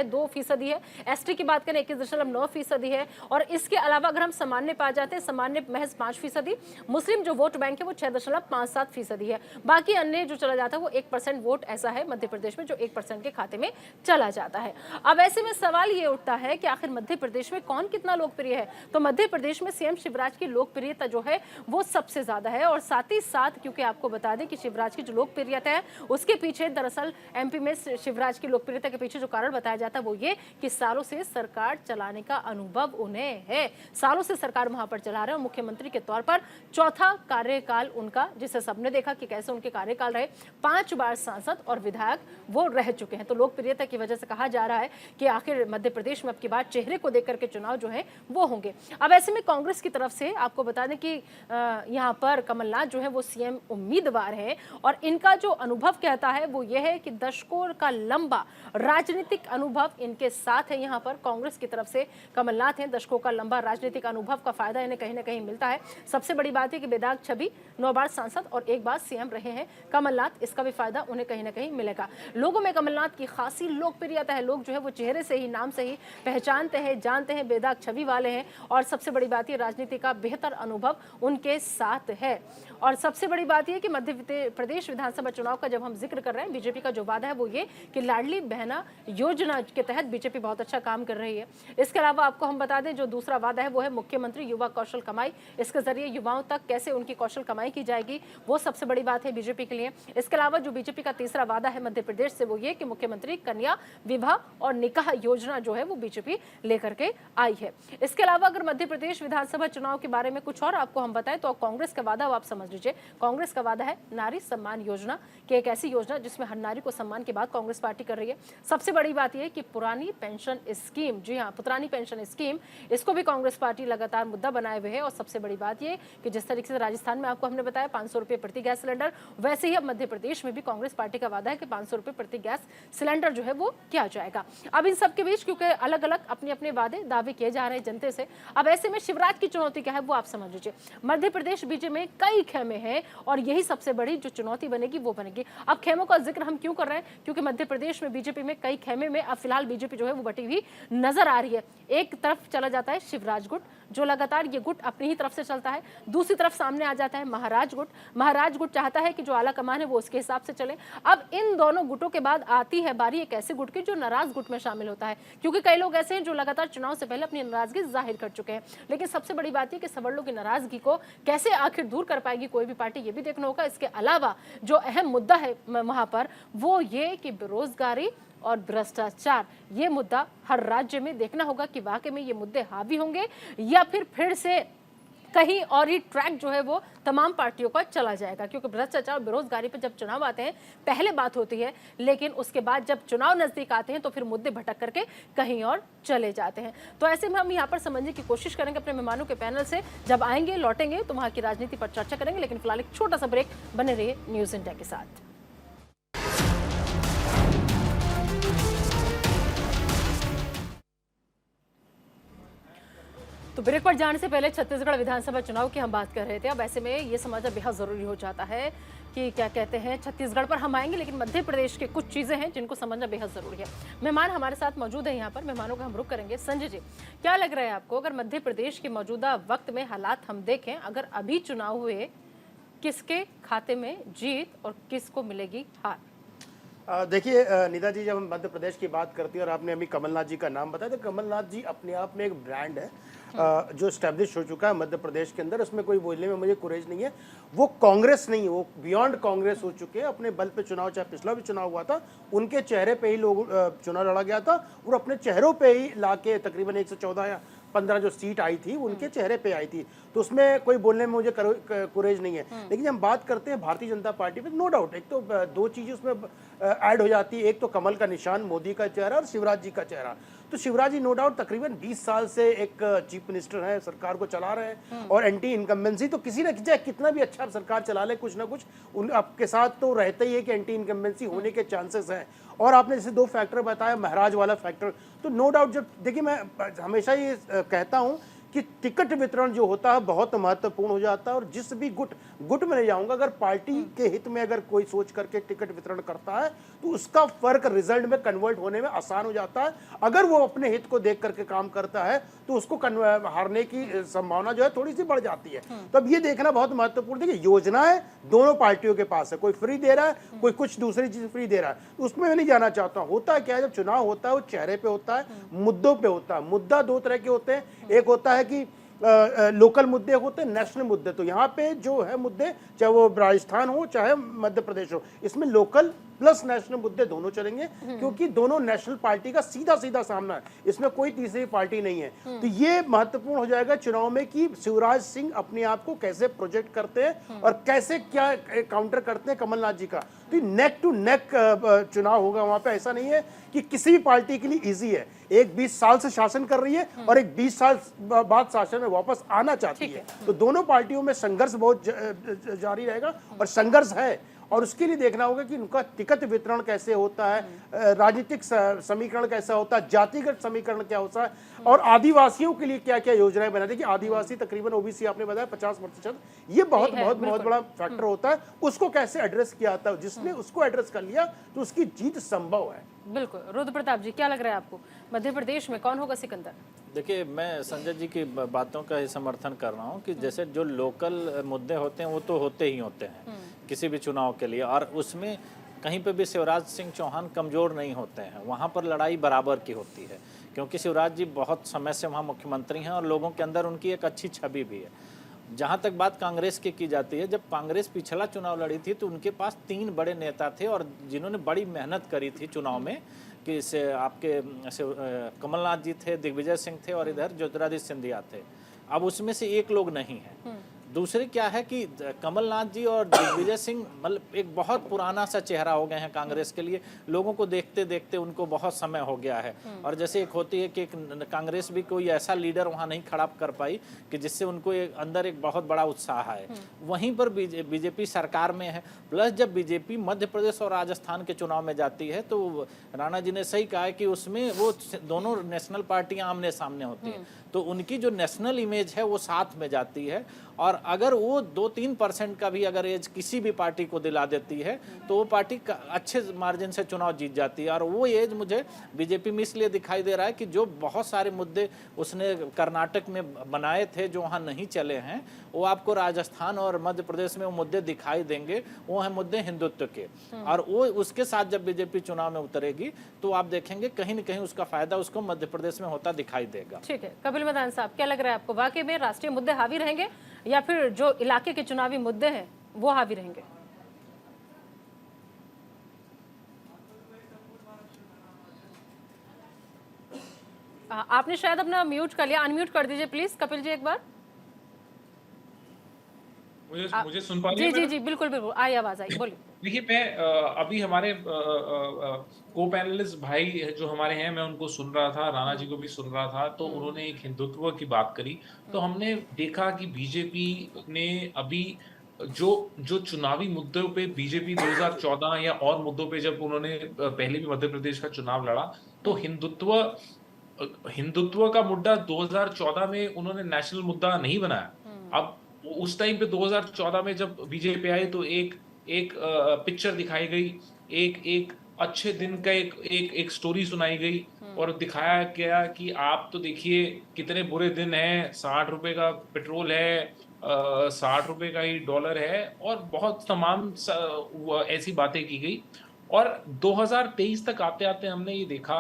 एसटी की बात करें 21.9% है। और इसके अलावा अगर हम सामान्य पा जाते हैं, सामान्य महज 5%। मुस्लिम जो वोट बैंक है वो 6.57% है। बाकी अन्य जो चला जाता है वो 1% वोट ऐसा है मध्य प्रदेश में जो 1% के खाते में चला जाता है। अब ऐसे में सवाल ये उठता है कि आखिर मध्य प्रदेश में कौन कितना लोकप्रिय है? तो मध्य प्रदेश में सीएम शिवराज की लोकप्रियता जो है वो सबसे ज्यादा है। और साथ ही साथ क्योंकि आपको बता दें कि शिवराज की जो लोकप्रियता है उसके पीछे, दरअसल एमपी में शिवराज की लोकप्रियता के पीछे जो कारण बताया जाता है वो ये कि सालों से सरकार चलाने का अनुभव उन्हें है। सालों से सरकार वहां पर चला रहे हैं। मुख्यमंत्री के तौर पर चौथा कार्यकाल उनका, जिसे सबने देखा कि कैसे उनके कार्यकाल रहे। 5 बार सांसद और विधायक वो रह चुके हैं। तो लोकप्रियता की वजह से कहा जा रहा है कि आखिर मध्य प्रदेश में अब की बार चेहरे को देख करके चुनाव जो है वो होंगे। अब ऐसे में कांग्रेस की तरफ से आपको बता दें कि यहाँ पर कमलनाथ जो है वो सीएम उम्मीदवार है। और इनका जो अनुभव कहता है वो ये है कि दशकों का लंबा राजनीतिक अनुभव इनके साथ है। यहाँ पर कांग्रेस की तरफ से कमलनाथ हैं। दशकों का लंबा राजनीतिक अनुभव का फायदा इन्हें कहीं ना कहीं मिलता है। सबसे बड़ी बात है कि बेदाग छवि, 9 बार सांसद और 1 बार सीएम रहे हैं कमलनाथ, इसका भी फायदा उन्हें कहीं ना कहीं मिलेगा। लोगों में कमलनाथ की खासी लोकप्रियता है। लोग जो है वो चेहरे से ही, नाम से ही पहचानते हैं, जानते हैं, बेदाग छवि वाले हैं। और सबसे बड़ी बात है राजनीति का बेहतर अनुभव उनके साथ है। और सबसे बड़ी बात यह कि मध्य प्रदेश विधानसभा चुनाव का जब हम जिक्र कर रहे हैं, बीजेपी का जो वादा है वो ये कि लाडली बहना योजना के तहत बीजेपी बहुत अच्छा काम कर रही है। इसके अलावा आपको हम बता दें जो दूसरा वादा है वो है मुख्यमंत्री युवा कौशल कमाई। इसके जरिए युवाओं तक कैसे उनकी कौशल कमाई की जाएगी, वो सबसे बड़ी बात है बीजेपी के लिए। इसके अलावा जो बीजेपी का तीसरा वादा है मध्य प्रदेश से वो ये कि मुख्यमंत्री कन्या विवाह और निकाह योजना जो है वो बीजेपी लेकर के आई है। इसके अलावा अगर मध्य प्रदेश विधानसभा चुनाव के बारे में कुछ और आपको हम बताएं तो कांग्रेस का वादा आप समझ लीजिए। कांग्रेस का वादा है नारी सम्मान योजना, कि एक ऐसी योजना जिसमें हर नारी को सम्मान की बात कांग्रेस पार्टी कर रही है। सबसे बड़ी बात यह करेंगे कि पुरानी पेंशन स्कीम, जी हाँ पुरानी पेंशन स्कीम, इसको भी कांग्रेस पार्टी लगातार मुद्दा बनाए हुए है। और सबसे बड़ी बात ये कि जिस तरीके से राजस्थान में आपको हमने बताया 500 रुपये प्रति गैस सिलेंडर, वैसे ही अब मध्य प्रदेश में भी कांग्रेस पार्टी का वादा है कि 500 रुपये प्रति गैस सिलेंडर जो है वो किया जाएगा। अब इन सब के बीच क्योंकि अलग अलग अपने अपने वादे दावे किए जा रहे हैं जनता से, अब ऐसे में शिवराज की चुनौती क्या है वो आप समझ लीजिए। मध्य प्रदेश बीजेपी में कई खेमे हैं और यही सबसे बड़ी जो चुनौती बनेगी वो बनेगी। अब खेमों का जिक्र हम क्यों कर रहे हैं, क्योंकि मध्य प्रदेश में बीजेपी में कई खेमे में अब फिलहाल बीजेपी जो है वो बटी हुई नजर आ रही है। एक तरफ चला जाता है शिवराज गुट, जो लगातार ये गुट अपनी ही तरफ से चलता है, दूसरी तरफ सामने आ जाता है महाराज गुट। महाराज गुट चाहता है कि जो आला कमान है वो उसके हिसाब से चले। अब इन दोनों गुटों के बाद आती है बारी एक ऐसे गुट की जो नाराज गुट में शामिल होता है, क्योंकि कई लोग ऐसे हैं जो लगातार चुनाव से पहले अपनी नाराजगी जाहिर कर चुके हैं। लेकिन सबसे बड़ी बात है कि सवर्णों की नाराजगी को कैसे आखिर दूर कर पाएगी कोई भी पार्टी, ये भी देखना होगा। इसके अलावा जो अहम मुद्दा है वहां पर वो ये कि बेरोजगारी और भ्रष्टाचार, ये मुद्दा हर राज्य में देखना होगा कि वाकई में ये मुद्दे हावी होंगे या फिर से कहीं और ही ट्रैक जो है वो तमाम पार्टियों का चला जाएगा। क्योंकि भ्रष्टाचार और बेरोजगारी पर जब चुनाव आते हैं पहले बात होती है, लेकिन उसके बाद जब चुनाव नजदीक आते हैं तो फिर मुद्दे भटक करके कहीं और चले जाते हैं। तो ऐसे में हम यहाँ पर समझने की कोशिश करेंगे अपने मेहमानों के पैनल से। जब आएंगे लौटेंगे तो वहाँ की राजनीति पर चर्चा करेंगे, लेकिन फिलहाल एक छोटा सा ब्रेक, बने रहिए न्यूज इंडिया के साथ। तो ब्रेक पर जाने से पहले छत्तीसगढ़ विधानसभा चुनाव की हम बात कर रहे थे। अब ऐसे में ये समझना बेहद जरूरी हो जाता है कि क्या कहते हैं, छत्तीसगढ़ पर हम आएंगे लेकिन मध्य प्रदेश के कुछ चीजें हैं जिनको समझना बेहद जरूरी है। मेहमान हमारे साथ मौजूद है यहाँ पर, मेहमानों का हम रुख करेंगे। संजय जी, क्या लग रहा है आपको, अगर मध्य प्रदेश के मौजूदा वक्त में हालात हम देखें, अगर अभी चुनाव हुए, किसके खाते में जीत और किसको मिलेगी हार? देखिए निदा जी, जब हम मध्य प्रदेश की बात करती है और आपने अभी कमलनाथ जी का नाम बताया, तो कमलनाथ जी अपने आप में एक ब्रांड है जो स्टैब्लिश हो चुका है मध्य प्रदेश के अंदर। उसमें कोई बोलने में मुझे कुरेज नहीं है। वो कांग्रेस नहीं है, वो बियॉन्ड कांग्रेस हो चुके हैं। अपने बल पे चुनाव, चाहे पिछला भी चुनाव हुआ था, उनके चेहरे पे ही लोग चुनाव लड़ा गया था और अपने चेहरों पे ही लाके तकरीबन 114 या 15 जो सीट आई थी उनके चेहरे पे आई थी। तो उसमें कोई बोलने में मुझे कुरेज नहीं है। लेकिन जब हम बात करते हैं भारतीय जनता पार्टी पे, नो डाउट एक तो दो चीजें उसमें ऐड हो जाती है। एक तो कमल का निशान, मोदी का चेहरा, और शिवराज जी का चेहरा। तो शिवराज जी नो डाउट तकरीबन 20 साल से एक चीफ मिनिस्टर है, सरकार को चला रहे हैं और एंटी इनकम्बेंसी, तो किसी न चाहे कितना भी अच्छा सरकार चला ले, कुछ ना कुछ उन आपके साथ तो रहता ही है कि एंटी इनकम्बेंसी होने के चांसेस हैं। और आपने जैसे दो फैक्टर बताया, महाराज वाला फैक्टर, तो नो डाउट जब देखिए, मैं हमेशा ये कहता हूं कि टिकट वितरण जो होता है बहुत महत्वपूर्ण हो जाता है। और जिस भी गुट में नहीं जाऊंगा, अगर पार्टी के हित में अगर कोई सोच करके टिकट वितरण करता है तो उसका फर्क रिजल्ट में कन्वर्ट होने में आसान हो जाता है। अगर वो अपने हित को देख करके काम करता है तो उसको हारने की संभावना जो है थोड़ी सी बढ़ जाती है। तो अब ये देखना बहुत महत्वपूर्ण है कि योजनाएं दोनों पार्टियों के पास है, कोई फ्री दे रहा है, कोई कुछ दूसरी चीज फ्री दे रहा है, उसमें मैं नहीं जाना चाहता हूं। होता है क्या है, जब चुनाव होता है वो चेहरे पे होता है, मुद्दों पे होता है। मुद्दा दो तरह के होते हैं, एक होता है कि लोकल मुद्दे होते हैं, नेशनल मुद्दे। तो यहाँ पे जो है मुद्दे, चाहे वो राजस्थान हो चाहे मध्य प्रदेश हो, इसमें लोकल प्लस नेशनल मुद्दे दोनों चलेंगे, क्योंकि दोनों नेशनल पार्टी का सीधा सीधा सामना है, इसमें कोई तीसरी पार्टी नहीं है। तो ये महत्वपूर्ण हो जाएगा चुनाव में कि शिवराज सिंह अपने आप को कैसे प्रोजेक्ट करते हैं और कैसे क्या काउंटर करते हैं कमलनाथ जी का। तो नेक टू नेक चुनाव होगा वहां पे। ऐसा नहीं है कि किसी भी पार्टी के लिए इजी है। एक 20 साल से शासन कर रही है और एक 20 साल बाद शासन में वापस आना चाहती है। तो दोनों पार्टियों में संघर्ष बहुत जारी रहेगा और संघर्ष है। और उसके लिए देखना होगा कि उनका टिकट वितरण कैसे होता है, राजनीतिक समीकरण कैसा होता है, जातिगत समीकरण क्या होता है, और आदिवासियों के लिए क्या क्या योजनाएं बना दी कि आदिवासी तकरीबन ओबीसी आपने बताया 50%, ये बहुत बड़ा फैक्टर होता है। उसको कैसे एड्रेस किया जाता है, जिसने उसको एड्रेस कर लिया तो उसकी जीत संभव है। बिल्कुल। रुद्र प्रताप जी, क्या लग रहा है आपको, मध्य प्रदेश में कौन होगा सिकंदर? देखिए, मैं संजय जी की बातों का ही समर्थन कर रहा हूँ कि जैसे जो लोकल मुद्दे होते हैं वो तो होते ही होते हैं किसी भी चुनाव के लिए, और उसमें कहीं पे भी शिवराज सिंह चौहान कमज़ोर नहीं होते हैं। वहाँ पर लड़ाई बराबर की होती है, क्योंकि शिवराज जी बहुत समय से वहाँ मुख्यमंत्री हैं और लोगों के अंदर उनकी एक अच्छी छवि भी है। जहाँ तक बात कांग्रेस की जाती है, जब कांग्रेस पिछला चुनाव लड़ी थी तो उनके पास 3 बड़े नेता थे और जिन्होंने बड़ी मेहनत करी थी चुनाव में, कि से आपके कमलनाथ जी थे, दिग्विजय सिंह थे और इधर ज्योतिरादित्य सिंधिया थे। अब उसमें से एक लोग नहीं है। दूसरी क्या है कि कमलनाथ जी और दिग्विजय सिंह मतलब एक बहुत पुराना सा चेहरा हो गए हैं कांग्रेस के लिए। लोगों को देखते देखते उनको बहुत समय हो गया है। और जैसे एक होती है कि कांग्रेस भी कोई ऐसा लीडर वहाँ नहीं खड़ा कर पाई कि जिससे उनको अंदर एक बहुत बड़ा उत्साह है। वहीं पर बीजेपी सरकार में है। प्लस जब बीजेपी मध्य प्रदेश और राजस्थान के चुनाव में जाती है तो राणा जी ने सही कहा है कि उसमें वो दोनों नेशनल पार्टियां आमने सामने होती हैं, तो उनकी जो नेशनल इमेज है वो साथ में जाती है। और अगर वो 2-3% का भी अगर एज किसी भी पार्टी को दिला देती है तो वो पार्टी अच्छे मार्जिन से चुनाव जीत जाती है। और वो एज मुझे बीजेपी में इसलिए दिखाई दे रहा है कि जो बहुत सारे मुद्दे उसने कर्नाटक में बनाए थे जो वहाँ नहीं चले हैं, वो आपको राजस्थान और मध्य प्रदेश में वो मुद्दे दिखाई देंगे। वो हैं मुद्दे हिंदुत्व के, और वो उसके साथ जब बीजेपी चुनाव में उतरेगी तो आप देखेंगे कहीं न कहीं उसका फायदा उसको मध्य प्रदेश में होता दिखाई देगा। ठीक है, कपिल मदान साहब, क्या लग रहा है आपको, वाकई में राष्ट्रीय मुद्दे हावी रहेंगे या फिर जो इलाके के चुनावी मुद्दे हैं वो हावी रहेंगे? आपने शायद अपना म्यूट कर लिया, अनम्यूट कर दीजिए प्लीज कपिल जी एक बार। मुझे सुन पा रही जी हैं जी मैडम? जी बिल्कुल बिल्कुल, आई आवाज आई, बोलिए। देखिए, मैं अभी हमारे को पैनलिस्ट भाई जो हमारे हैं, मैं उनको सुन रहा था, राणा जी को भी सुन रहा था, तो उन्होंने एक हिंदुत्व की बात करी। तो हमने देखा कि बीजेपी ने अभी जो जो चुनावी मुद्दों पे बीजेपी 2014 या और मुद्दों पे जब उन्होंने पहले भी मध्य प्रदेश का चुनाव लड़ा तो हिंदुत्व का मुद्दा 2014 में उन्होंने नेशनल मुद्दा नहीं बनाया। अब उस टाइम पे 2014 में जब बीजेपी आई तो एक पिक्चर दिखाई गई, एक अच्छे दिन का एक स्टोरी सुनाई गई और दिखाया गया कि आप तो देखिए कितने बुरे दिन हैं, 60 रुपए का पेट्रोल है, 60 रुपए का ही डॉलर है, और बहुत तमाम ऐसी बातें की गई। और 2023 तक आते आते हमने ये देखा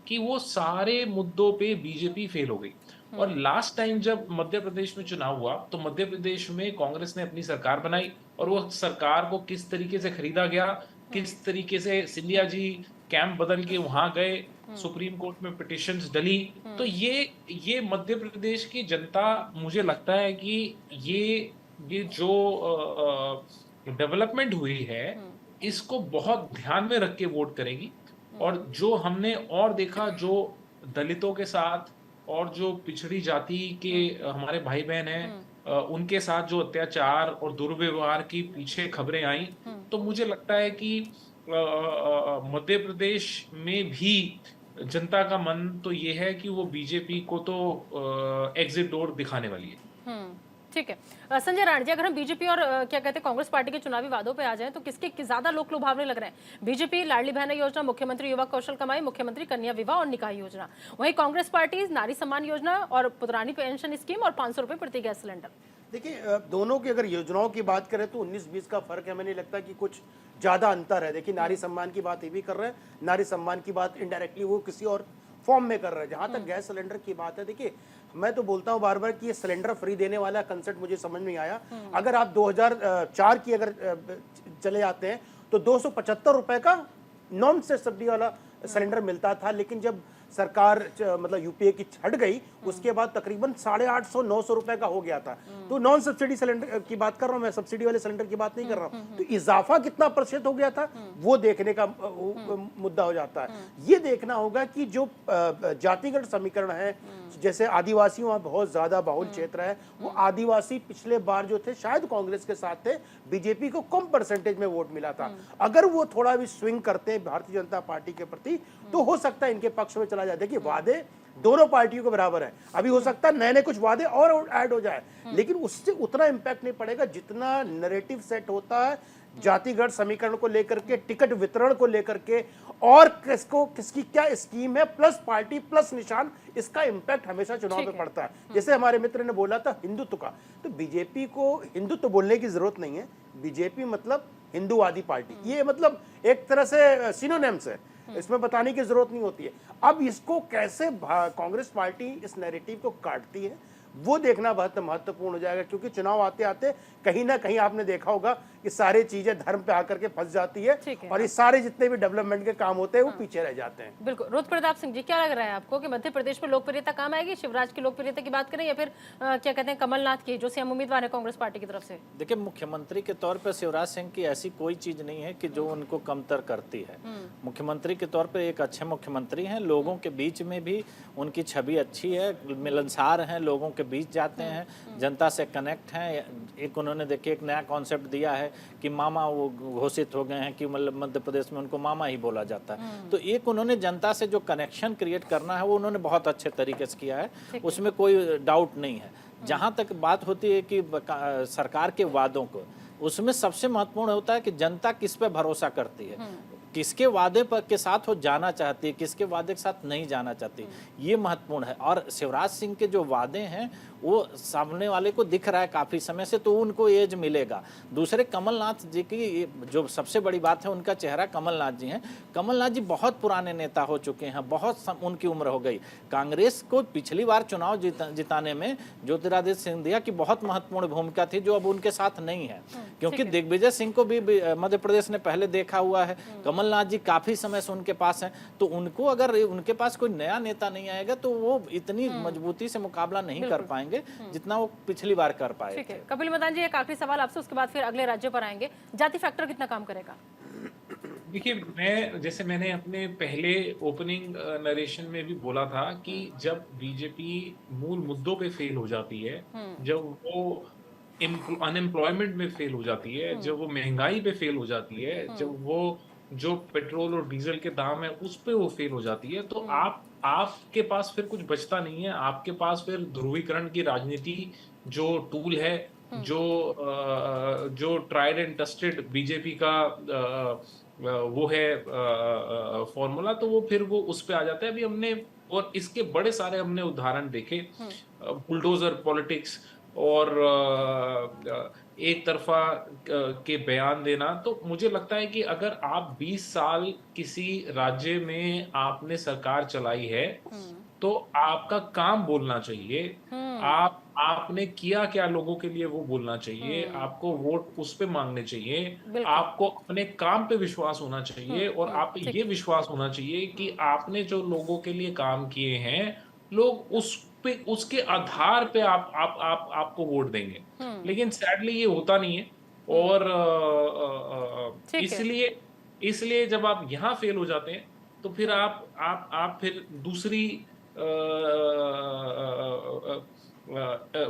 कि वो सारे मुद्दों पे बीजेपी फेल हो गई। और लास्ट टाइम जब मध्य प्रदेश में चुनाव हुआ तो मध्य प्रदेश में कांग्रेस ने अपनी सरकार बनाई, और वो सरकार को किस तरीके से खरीदा गया, किस तरीके से सिंधिया जी कैंप बदल के वहां गए, सुप्रीम कोर्ट में पिटिशंस डली। तो ये मध्य प्रदेश की जनता, मुझे लगता है कि ये जो डेवलपमेंट हुई है इसको बहुत ध्यान में रख के वोट करेगी। और जो हमने और देखा, जो दलितों के साथ और जो पिछड़ी जाति के हमारे भाई बहन हैं उनके साथ जो अत्याचार और दुर्व्यवहार की पीछे खबरें आई, तो मुझे लगता है कि मध्य प्रदेश में भी जनता का मन तो ये है कि वो बीजेपी को तो एग्जिट डोर दिखाने वाली है। ठीक है, संजय राणा जी, अगर हम बीजेपी और क्या कहते हैं कांग्रेस पार्टी के चुनावी वादों पे आ जाएं तो किसके ज्यादा लोक लुभावने लग रहे हैं? बीजेपी लाडली बहना योजना, मुख्यमंत्री युवा कौशल कमाई, मुख्यमंत्री कन्या विवाह और निकाह योजना। वहीं कांग्रेस पार्टी नारी सम्मान योजना और पुरानी पेंशन स्कीम और 500 रुपए प्रति गैस सिलेंडर। देखिए, दोनों की अगर योजनाओं की बात करें तो 19-20 का फर्क है। हमें नहीं लगता कि कुछ ज़्यादा अंतर है। देखिए, नारी सम्मान की बात ये भी कर रहे हैं, नारी सम्मान की बात इनडायरेक्टली वो किसी और फॉर्म में कर रहे हैं। जहाँ तक गैस सिलेंडर की बात है, देखिए मैं तो बोलता हूँ बार बार कि ये सिलेंडर फ्री देने वाला कंसेप्ट मुझे समझ नहीं आया। अगर आप 2004 की अगर चले जाते हैं तो 275 रुपए का नॉन सब्सिडी वाला सिलेंडर मिलता था, लेकिन जब सरकार मतलब यूपीए की हट गई उसके बाद तकरीबन 850-900 रुपए का हो गया था। तो नॉन सब्सिडी सिलेंडर की बात कर रहा हूं मैं, सब्सिडी वाले सिलेंडर की बात नहीं कर रहा हूं। तो इजाफा कितना प्रतिशत हो गया था वो देखने का मुद्दा हो जाता है। ये देखना होगा कि जो जातिगत समीकरण है, जैसे आदिवासियों बहुत ज्यादा बहुल क्षेत्र है, वो आदिवासी पिछले बार जो थे शायद कांग्रेस के साथ थे, बीजेपी को कम परसेंटेज में वोट मिला था। अगर वो थोड़ा भी स्विंग करते हैं भारतीय जनता पार्टी के प्रति तो हो सकता है इनके पक्ष में चला जाए। देखिए, वादे दोनों पार्टियों के बराबर है, अभी हो सकता है नए कुछ वादे और ऐड हो जाए, लेकिन उससे उतना इंपैक्ट नहीं पड़ेगा जितना नैरेटिव सेट होता है जातिगत समीकरण को लेकर के, टिकट वितरण को लेकर के, और किसकी क्या स्कीम है, प्लस पार्टी प्लस निशान, इसका इंपैक्ट हमेशा चुनाव में पड़ता है। जैसे हमारे मित्र ने बोला था हिंदुत्व का, तो बीजेपी को हिंदुत्व बोलने की जरूरत नहीं है। बीजेपी मतलब हिंदूवादी पार्टी, ये मतलब एक तरह से सिनोनिम्स है, इसमें बताने की जरूरत नहीं होती है। अब इसको कैसे कांग्रेस पार्टी इस नैरेटिव को काटती है वो देखना बहुत महत्वपूर्ण हो जाएगा, क्योंकि चुनाव आते आते कहीं ना कहीं आपने देखा होगा कि सारी चीजें धर्म पे आकर के फंस जाती है और ये सारे जितने भी डेवलपमेंट के काम होते हैं वो पीछे रह जाते हैं। बिल्कुल। रुद्र प्रताप सिंह जी, क्या लग रहा है आपको कि मध्य प्रदेश में लोकप्रियता काम आएगी? शिवराज की लोकप्रियता की बात करें या फिर क्या कहते हैं कमलनाथ की, जो सीएम उम्मीदवार है कांग्रेस पार्टी की तरफ से? देखिए, मुख्यमंत्री के तौर पर शिवराज सिंह की ऐसी कोई चीज नहीं है कि जो उनको कमतर करती है। मुख्यमंत्री के तौर पर एक अच्छे मुख्यमंत्री हैं, लोगों के बीच में भी उनकी छवि अच्छी है, मिलनसार हैं, लोगों के बीच जाते हैं, जनता से कनेक्ट हैं। एक उन्होंने देखिए एक नया कॉन्सेप्ट दिया है कि मामा वो घोषित हो गए हैं कि मतलब मध्य प्रदेश में उनको मामा ही बोला जाता है। तो एक उन्होंने जनता से जो कनेक्शन क्रिएट करना है वो उन्होंने बहुत अच्छे तरीके से किया है, उसमें कोई डाउट नहीं है। जहाँ तक बात होती है कि सरकार के वादों को, उसमें सबसे महत्वपूर्ण होता है कि जनता किस पे भरोसा करती है, किसके वादे पर के साथ वो जाना चाहती है, किसके वादे के साथ नहीं जाना चाहती, ये महत्वपूर्ण है। और शिवराज सिंह के जो वादे हैं वो सामने वाले को दिख रहा है काफ़ी समय से, तो उनको एज मिलेगा। दूसरे कमलनाथ जी की जो सबसे बड़ी बात है, उनका चेहरा कमलनाथ जी हैं। कमलनाथ जी बहुत पुराने नेता हो चुके हैं, बहुत उनकी उम्र हो गई। कांग्रेस को पिछली बार चुनाव जिताने में ज्योतिरादित्य सिंधिया की बहुत महत्वपूर्ण भूमिका थी, जो अब उनके साथ नहीं है, क्योंकि दिग्विजय सिंह को भी मध्य प्रदेश ने पहले देखा हुआ है। कमलनाथ जी काफ़ी समय से उनके पास हैं, तो उनको अगर उनके पास कोई नया नेता नहीं आएगा तो वो इतनी मजबूती से मुकाबला नहीं कर पाएंगे जितना वो पिछली बार कर पाए। ठीक है कपिल मदान जी, एक आखिरी सवाल आपसे, उसके बाद फिर अगले राज्य पर आएंगे। जाति फैक्टर कितना काम करेगा? देखिए, मैंने अपने पहले ओपनिंग नरेशन में भी बोला था कि जब बीजेपी मूल मुद्दों पे फेल हो जाती है, जब वो अनएम्प्लॉयमेंट में फेल हो जाती है, जब वो महंगाई पे फेल हो जाती है, जब वो जो पेट्रोल और डीजल के दाम है उस पे वो फेल हो जाती है, तो आपके पास फिर कुछ बचता नहीं है। आपके पास फिर ध्रुवीकरण की राजनीति जो टूल है, जो ट्राइड एंड टेस्टेड बीजेपी का वो है फॉर्मूला, तो वो फिर वो उस पे आ जाता है। अभी हमने और इसके बड़े सारे हमने उदाहरण देखे, बुलडोजर पॉलिटिक्स और एक तरफा के बयान देना। तो मुझे लगता है कि अगर आप 20 साल किसी राज्य में आपने सरकार चलाई है तो आपका काम बोलना चाहिए, आपने किया क्या लोगों के लिए वो बोलना चाहिए, आपको वोट उस पे मांगने चाहिए, आपको अपने काम पे विश्वास होना चाहिए और आप पे ये विश्वास होना चाहिए कि आपने जो लोगों के लिए काम किए हैं, लोग उस पे उसके आधार पे आपको वोट देंगे। लेकिन सैडली ये होता नहीं है और इसलिए जब आप यहाँ फेल हो जाते हैं तो फिर आप फिर दूसरी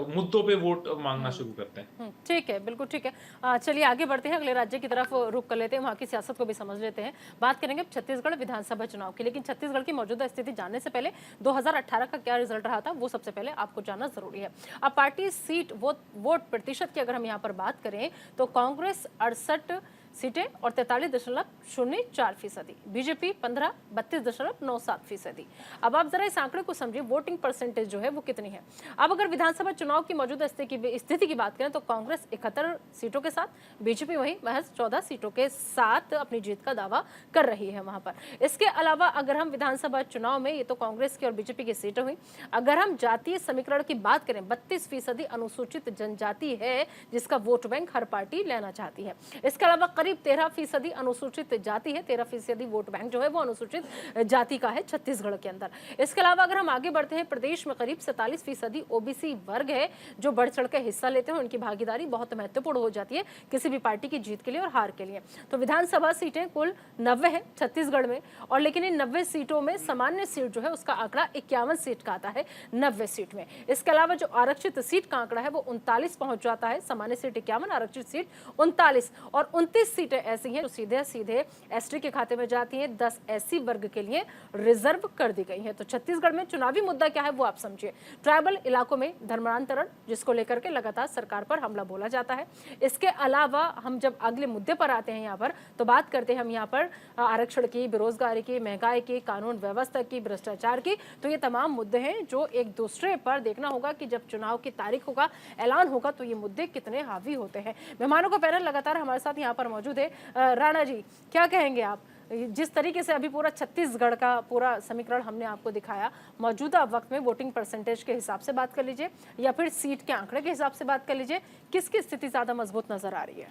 मुद्दों पे वोट मांगना शुरू करते हैं। ठीक है, बिल्कुल ठीक है। चलिए आगे बढ़ते हैं, अगले राज्य की तरफ रुख कर लेते हैं, वहाँ की सियासत को भी समझ लेते हैं। बात करेंगे छत्तीसगढ़ विधानसभा चुनाव की, लेकिन छत्तीसगढ़ की मौजूदा स्थिति जानने से पहले 2018 का क्या रिजल्ट रहा था वो सबसे पहले आपको जानना जरूरी है। अब पार्टी सीट वोट प्रतिशत की अगर हम यहाँ पर बात करें तो कांग्रेस 68 सीटें और 43.04%, बीजेपी 15 32.97%। अब आप जरा इस आंकड़े को समझिए, वोटिंग परसेंटेज जो है वो कितनी है। अब अगर विधानसभा चुनाव की मौजूदा स्थिति की बात करें तो कांग्रेस 71 सीटों के साथ, बीजेपी वही महज 14 सीटों के साथ अपनी जीत का दावा कर रही है वहां पर। इसके अलावा अगर हम विधानसभा चुनाव में, ये तो कांग्रेस की और बीजेपी की सीटें हुई, अगर हम जातीय समीकरण की बात करें 32% अनुसूचित जनजाति है जिसका वोट बैंक हर पार्टी लेना चाहती है। इसके अलावा करीब 13% अनुसूचित जाति है, 13% वोट बैंक जो है वो अनुसूचित जाति का है छत्तीसगढ़ के अंदर। इसके अलावा अगर हम आगे बढ़ते हैं, प्रदेश में करीब 47% ओबीसी वर्ग है जो बढ़ चढ़ के हिस्सा लेते हैं, उनकी भागीदारी बहुत महत्वपूर्ण हो जाती है किसी भी पार्टी की जीत के लिए और हार के लिए। तो विधानसभा सीटें कुल 90 है छत्तीसगढ़ में, और लेकिन इन 90 सीटों में सामान्य सीट जो है उसका आंकड़ा 51 सीट का आता है 90 सीट में। इसके अलावा जो आरक्षित सीट का आंकड़ा है वो 39 पहुंच जाता है, सामान्य सीट 51, आरक्षित सीट 39, और 29 सीटें ऐसी हैं जो सीधे सीधे एसटी के खाते में जाती हैं, 10 एससी वर्ग के लिए रिजर्व कर दी गई है। तो छत्तीसगढ़ में चुनावी मुद्दा क्या है वो आप समझिए। ट्राइबल इलाकों में धर्मांतरण, जिसको लेकर के लगातार सरकार पर हमला बोला जाता है। इसके अलावा हम जब अगले मुद्दे पर आते हैं यहाँ पर, तो बात करते हैं हम यहाँ पर आरक्षण की, बेरोजगारी की, महंगाई की, कानून व्यवस्था की, भ्रष्टाचार की। तो ये तमाम मुद्दे हैं जो एक दूसरे पर देखना होगा कि जब चुनाव की तारीख होगा, ऐलान होगा, तो ये मुद्दे कितने हावी होते हैं। मेहमानों का पैनल लगातार हमारे साथ यहाँ पर मौजूद है। राणा जी, क्या कहेंगे आप? जिस तरीके से अभी पूरा छत्तीसगढ़ का पूरा समीकरण हमने आपको दिखाया, मौजूदा वक्त में वोटिंग परसेंटेज के हिसाब से बात कर लीजिए या फिर सीट के आंकड़े के हिसाब से बात कर लीजिए, किसकी स्थिति ज़्यादा मजबूत नजर आ रही है?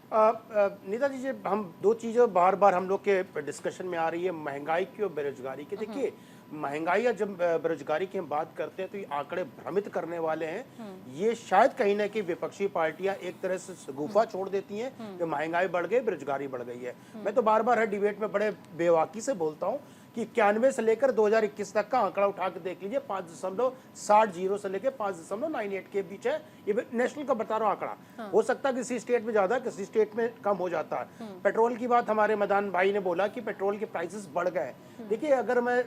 नीता जी, हम दो चीज़ें बार बार हम लोग के डिस्कशन में आ रही है, महंगाई की और बेरोजगारी की। देखिए, महंगाई या जब बेरोजगारी की हम बात करते हैं तो ये आंकड़े भ्रमित करने वाले हैं। ये शायद कहीं ना कहीं विपक्षी पार्टियां एक तरह से शगुफा छोड़ देती हैं कि महंगाई बढ़ गई, बेरोजगारी बढ़ गई है। मैं तो बार बार हर डिबेट में बड़े बेवाकी से बोलता हूँ कि 91 से लेकर 2021 तक का आंकड़ा उठा के देख लीजिए, 5.60 से लेकर 5.98 के बीच है। ये नेशनल का बता रहा हूँ आंकड़ा। हो सकता है किसी स्टेट में ज्यादा, किसी स्टेट में कम हो जाता है। पेट्रोल की बात हमारे मदान भाई ने बोला कि पेट्रोल के प्राइसेस बढ़ गए। देखिए, अगर मैं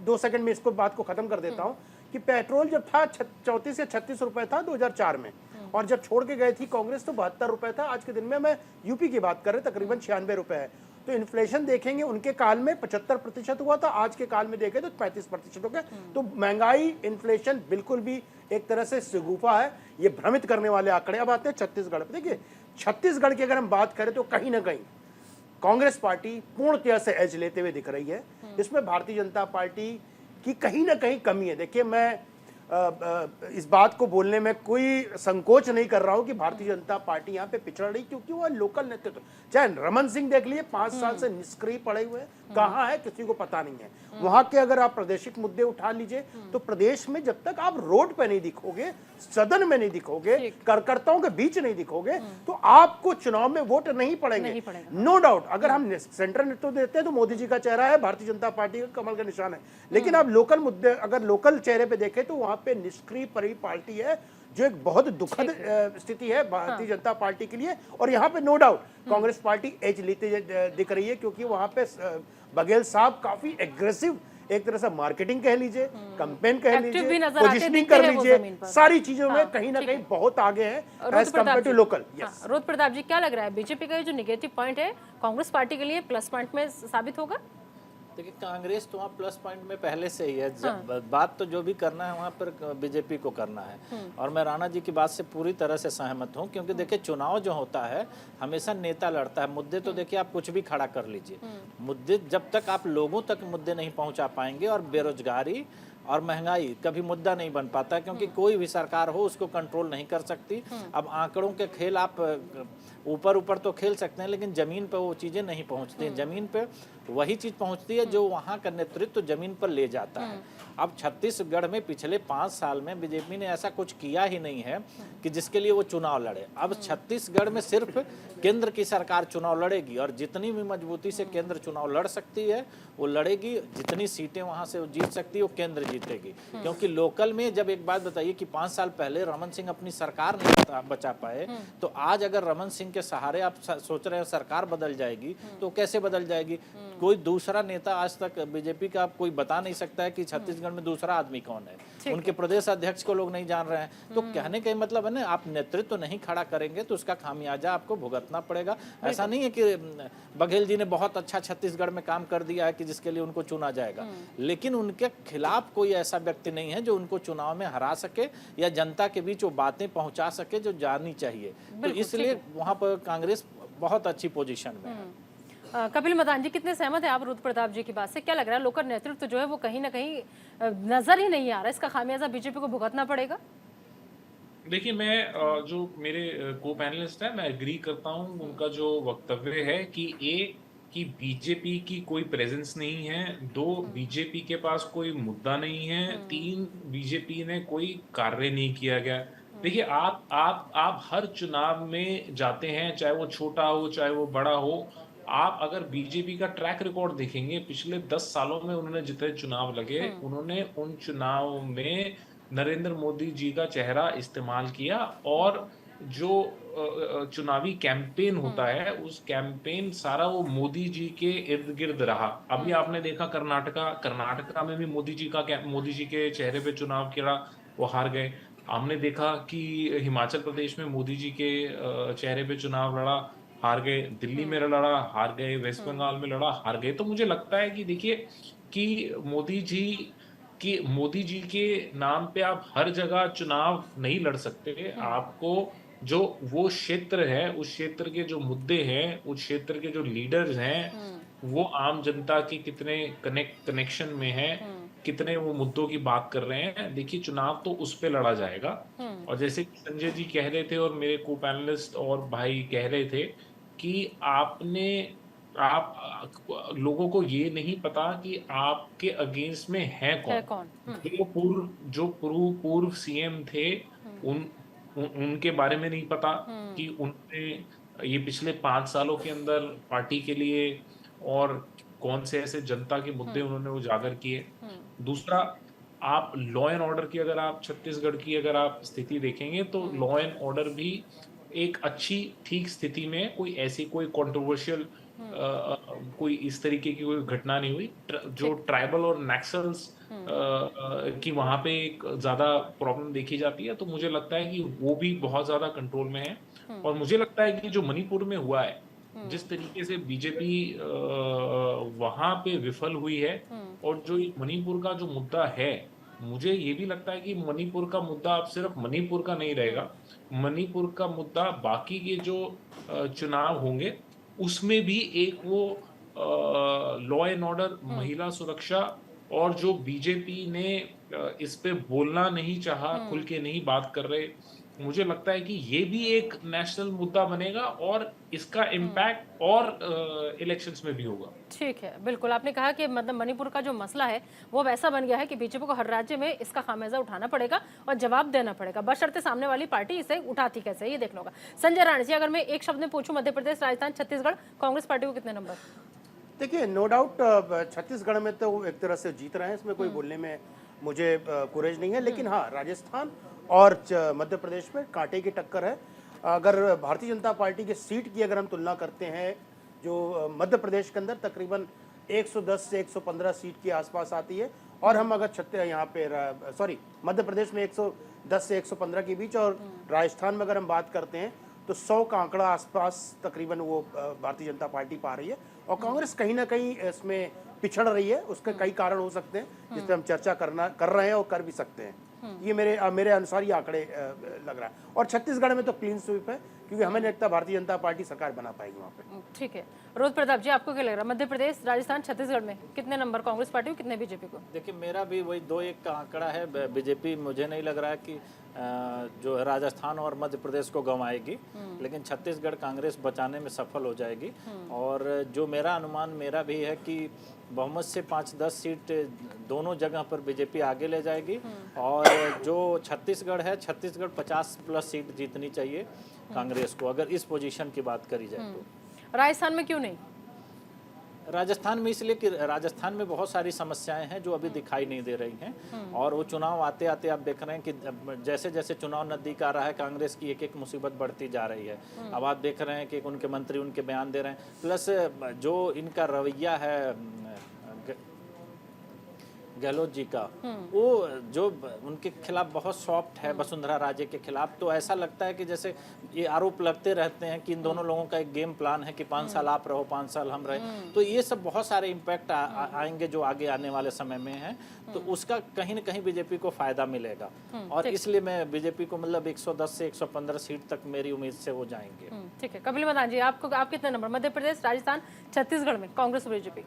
2 सेकंड में इसको बात को खत्म कर देता हूँ कि पेट्रोल जब था 34 या 36 रुपए था 2004 में, और जब छोड़ के गई थी कांग्रेस तो 72 रुपए था। आज के दिन में मैं यूपी की बात कर रहे, तकरीबन 96 रुपए है। तो इन्फ्लेशन देखेंगे, उनके काल में 75% हुआ था, आज के काल में देखें तो 35% हो गया। तो महंगाई, इन्फ्लेशन बिल्कुल भी एक तरह से शगुफा है, ये भ्रमित करने वाले आंकड़े। अब आते हैं छत्तीसगढ़ पे। देखिए, छत्तीसगढ़ की अगर हम बात करें तो कहीं ना कहीं कांग्रेस पार्टी पूर्णतया से एज लेते हुए दिख रही है। इसमें भारतीय जनता पार्टी की कहीं ना कहीं कमी है। देखिए, मैं इस बात को बोलने में कोई संकोच नहीं कर रहा हूं कि भारतीय जनता पार्टी यहाँ पे पिछड़ रही, क्योंकि वो लोकल नेतृत्व, चाहे रमन सिंह देख लिए 5 साल से निष्क्रिय पड़े हुए हैं, कहाँ है किसी को पता नहीं है। वहां के अगर आप प्रादेशिक मुद्दे उठा लीजिए तो प्रदेश में जब तक आप रोड पे नहीं दिखोगे, सदन में नहीं दिखोगे, कार्यकर्ताओं के बीच नहीं दिखोगे, तो आपको चुनाव में वोट नहीं पड़ेंगे। नो डाउट, अगर हम सेंट्रल नेतृत्व देते हैं तो मोदी जी का चेहरा है, भारतीय जनता पार्टी का कमल का निशान है। लेकिन आप लोकल मुद्दे, अगर लोकल चेहरे पे देखें तो वहां पे निष्क्रिय पड़ी पार्टी है, जो एक बहुत दुखद स्थिति है भारतीय जनता पार्टी के लिए। और यहाँ पे no doubt Congress party edge लेते दिख रही है, क्योंकि वहां पे बघेल साहब काफी एग्रेसिव, एक तरह से मार्केटिंग कह लीजिए, कैंपेन कह लीजिए, पोजिशनिंग कर लीजिए, सारी चीजों में कहीं ना कहीं बहुत आगे हैं as compare to local. Rohit Pratap ji, क्या लग रहा है बीजेपी का ये जो निगेटिव पॉइंट है कांग्रेस पार्टी के लिए प्लस पॉइंट में साबित होगा? देखिए, कांग्रेस तो वहाँ प्लस पॉइंट में पहले से ही है। बात तो जो भी करना है वहाँ पर बीजेपी को करना है। और मैं राणा जी की बात से पूरी तरह से सहमत हूँ, क्योंकि देखिए, चुनाव जो होता है हमेशा नेता लड़ता है। मुद्दे तो देखिए आप कुछ भी खड़ा कर लीजिए, मुद्दे जब तक आप लोगों तक मुद्दे नहीं पहुँचा पाएंगे, और बेरोजगारी और महंगाई कभी मुद्दा नहीं बन पाता, क्योंकि कोई भी सरकार हो उसको कंट्रोल नहीं कर सकती। अब आंकड़ों के खेल आप ऊपर ऊपर तो खेल सकते हैं, लेकिन जमीन पे वो चीज़ें नहीं पहुंचती हैं। जमीन पे वही चीज़ पहुंचती है जो वहाँ का नेतृत्व जमीन पर ले जाता है। अब छत्तीसगढ़ में पिछले 5 साल में बीजेपी ने ऐसा कुछ किया ही नहीं है कि जिसके लिए वो चुनाव लड़े। अब छत्तीसगढ़ में सिर्फ केंद्र की सरकार चुनाव लड़ेगी, और जितनी भी मजबूती से केंद्र चुनाव लड़ सकती है वो लड़ेगी। जितनी सीटें वहाँ से वो जीत सकती है वो केंद्र जीतेगी। क्योंकि लोकल में, जब एक बात बताइए कि 5 साल पहले रमन सिंह अपनी सरकार नहीं बचा पाए, तो आज अगर रमन सिंह के सहारे आप सोच रहे हैं सरकार बदल जाएगी, तो कैसे बदल जाएगी? कोई दूसरा नेता आज तक बीजेपी का कोई बता नहीं सकता है कि छत्तीसगढ़ में दूसरा आदमी कौन है। उनके प्रदेश अध्यक्ष को लोग नहीं जान रहे हैं। तो कहने का मतलब है ना, आप नेतृत्व नहीं खड़ा करेंगे तो उसका खामियाजा आपको भुगतना पड़ेगा। ऐसा नहीं है कि बघेल जी ने बहुत अच्छा छत्तीसगढ़ में काम कर दिया है कि जिसके लिए उनको चुना जाएगा, लेकिन उनके खिलाफ कोई ऐसा व्यक्ति नहीं है जो उनको चुनाव में हरा सके या जनता के बीच वो बातें पहुंचा सके जो जानी चाहिए। तो इसलिए वहां पर कांग्रेस बहुत अच्छी पोजीशन में है। कपिल मदान जी, कितने सहमत है आप रुद्र प्रताप जी की बात से? क्या लग रहा है लोकल नेतृत्व जो है वो कहीं ना कहीं नजर ही नहीं आ रहा, इसका खामियाजा बीजेपी को भुगतना पड़ेगा? देखिए, मैं जो मेरे को पैनलिस्ट है, मैं एग्री करता हूँ उनका जो वक्तव्य है कि बीजेपी की कोई प्रेजेंस नहीं है, 2 बीजेपी के पास कोई मुद्दा नहीं है, 3 बीजेपी ने कोई कार्य नहीं किया गया। देखिए, आप हर चुनाव में जाते हैं, चाहे वो छोटा हो चाहे वो बड़ा हो, आप अगर बीजेपी का ट्रैक रिकॉर्ड देखेंगे पिछले 10 सालों में उन्होंने जितने चुनाव लगे, उन्होंने उन चुनाव में नरेंद्र मोदी जी का चेहरा इस्तेमाल किया, और जो चुनावी कैंपेन होता है उस कैंपेन सारा वो मोदी जी के इर्द गिर्द रहा। अभी आपने देखा कर्नाटका में भी मोदी जी के चेहरे पे चुनाव किया, वो हार गए। हमने देखा कि हिमाचल प्रदेश में मोदी जी के चेहरे पे चुनाव लड़ा, हार गए। दिल्ली में लड़ा, हार गए। वेस्ट बंगाल में लड़ा, हार गए। तो मुझे लगता है कि देखिए कि मोदी जी के नाम पे आप हर जगह चुनाव नहीं लड़ सकते। आपको जो वो क्षेत्र है, उस क्षेत्र के जो मुद्दे हैं, उस क्षेत्र के जो लीडर्स हैं, वो आम जनता के कितने कनेक्शन में है, कितने वो मुद्दों की बात कर रहे हैं। देखिए, चुनाव तो उस पे लड़ा जाएगा। और जैसे कि संजय जी कह रहे थे और मेरे को पैनलिस्ट और भाई कह रहे थे कि आप लोगों को ये नहीं पता कि आपके अगेंस्ट में है है कौन। कौन? जो पूर्व सीएम थे, उनके बारे में नहीं पता कि उन्होंने ये पिछले 5 सालों के अंदर पार्टी के लिए और कौन से ऐसे जनता के मुद्दे उन्होंने उजागर किए। दूसरा, आप लॉ एंड ऑर्डर की, अगर आप छत्तीसगढ़ की अगर आप स्थिति देखेंगे तो लॉ एंड ऑर्डर भी एक अच्छी ठीक स्थिति में, कोई ऐसी कोई कंट्रोवर्शियल कोई इस तरीके की कोई घटना नहीं हुई। जो ट्राइबल और नक्सल्स की वहां पे एक ज्यादा प्रॉब्लम देखी जाती है, तो मुझे लगता है कि वो भी बहुत ज्यादा कंट्रोल में है। और मुझे लगता है कि जो मणिपुर में हुआ है, जिस तरीके से बीजेपी वहां पे विफल हुई है, और जो ये मणिपुर का जो मुद्दा है, मुझे ये भी लगता है कि मणिपुर का मुद्दा अब सिर्फ मणिपुर का नहीं रहेगा। मणिपुर का मुद्दा बाकी के जो चुनाव होंगे उसमें भी एक वो लॉ एंड ऑर्डर, महिला सुरक्षा, और जो बीजेपी ने इस पे बोलना नहीं चाहा, खुल के नहीं बात कर रहे, मुझे लगता है कि ये भी एक नेशनल मुद्दा बनेगा और इसका इम्पैक्ट और इलेक्शंस में भी होगा। ठीक है, बिल्कुल आपने कहा कि मतलब मणिपुर का जो मसला है वो वैसा बन गया है कि बीजेपी को हर राज्य में इसका खामियाजा उठाना पड़ेगा और जवाब देना पड़ेगा, बशर्ते सामने वाली पार्टी इसे उठाती कैसे, ये देखना होगा। संजय राणा जी, अगर मैं एक शब्द में पूछूं, मध्य प्रदेश, राजस्थान, छत्तीसगढ़, कांग्रेस पार्टी को कितने नंबर? देखिए, नो डाउट छत्तीसगढ़ में तो वो एक तरह से जीत रहे हैं, इसमें कोई बोलने में मुझे कुरेज नहीं है। लेकिन हाँ, राजस्थान और मध्य प्रदेश में कांटे की टक्कर है। अगर भारतीय जनता पार्टी की सीट की अगर हम तुलना करते हैं, जो मध्य प्रदेश के अंदर तकरीबन 110 से 115 सीट के आसपास आती है, और हम अगर यहाँ पे मध्य प्रदेश में 110 से 115 के बीच, और राजस्थान में अगर हम बात करते हैं तो 100 का आंकड़ा आसपास तकरीबन वो भारतीय जनता पार्टी पा रही है। और कांग्रेस कहीं ना कहीं इसमें पिछड़ रही है। उसके कई कारण हो सकते हैं जिस पर हम चर्चा कर रहे हैं और कर भी सकते हैं। ये मेरे अनुसार ये आंकड़े लग रहा है। और छत्तीसगढ़ में तो क्लीन स्वीप है, क्योंकि हमें नहीं लगता भारतीय जनता पार्टी सरकार बना पाएगी वहाँ पे। ठीक है, रोज प्रताप जी, आपको क्या लग रहा है, मध्य प्रदेश, राजस्थान, छत्तीसगढ़ में कितने नंबर कांग्रेस पार्टी को, कितने बीजेपी को? देखिए, मेरा भी वही 2-1 का आंकड़ा है। बीजेपी मुझे नहीं लग रहा है कि जो राजस्थान और मध्य प्रदेश को गंवाएगी, लेकिन छत्तीसगढ़ कांग्रेस बचाने में सफल हो जाएगी। और जो मेरा अनुमान मेरा भी है कि बहुमत से 5-10 सीट दोनों जगह पर बीजेपी आगे ले जाएगी। और जो छत्तीसगढ़ है, छत्तीसगढ़ 50+ सीट जीतनी चाहिए कांग्रेस को, अगर इस पोजीशन की बात करी जाए तो। राजस्थान में क्यों नहीं? राजस्थान में इसलिए कि राजस्थान में बहुत सारी समस्याएं हैं जो अभी दिखाई नहीं दे रही हैं। और वो चुनाव आते आते आप देख रहे हैं कि जैसे जैसे चुनाव नज़दीक आ रहा है, कांग्रेस की एक एक मुसीबत बढ़ती जा रही है। अब आप देख रहे हैं कि उनके मंत्री उनके बयान दे रहे हैं, प्लस जो इनका रवैया है गहलोत जी का, वो जो उनके खिलाफ बहुत सॉफ्ट है, वसुंधरा राजे के खिलाफ, तो ऐसा लगता है कि जैसे ये आरोप लगते रहते हैं कि इन दोनों लोगों का एक गेम प्लान है कि 5 साल आप रहो, 5 साल हम रहे। तो ये सब बहुत सारे इम्पैक्ट आएंगे जो आगे आने वाले समय में है, तो उसका कहीं ना कहीं बीजेपी को फायदा मिलेगा। और इसलिए मैं बीजेपी को मतलब 110 से 115 सीट तक मेरी उम्मीद से वो जाएंगे। ठीक है, कपिल मदान जी, आप कितने नंबर, मध्य प्रदेश, राजस्थान, छत्तीसगढ़ में कांग्रेस और बीजेपी?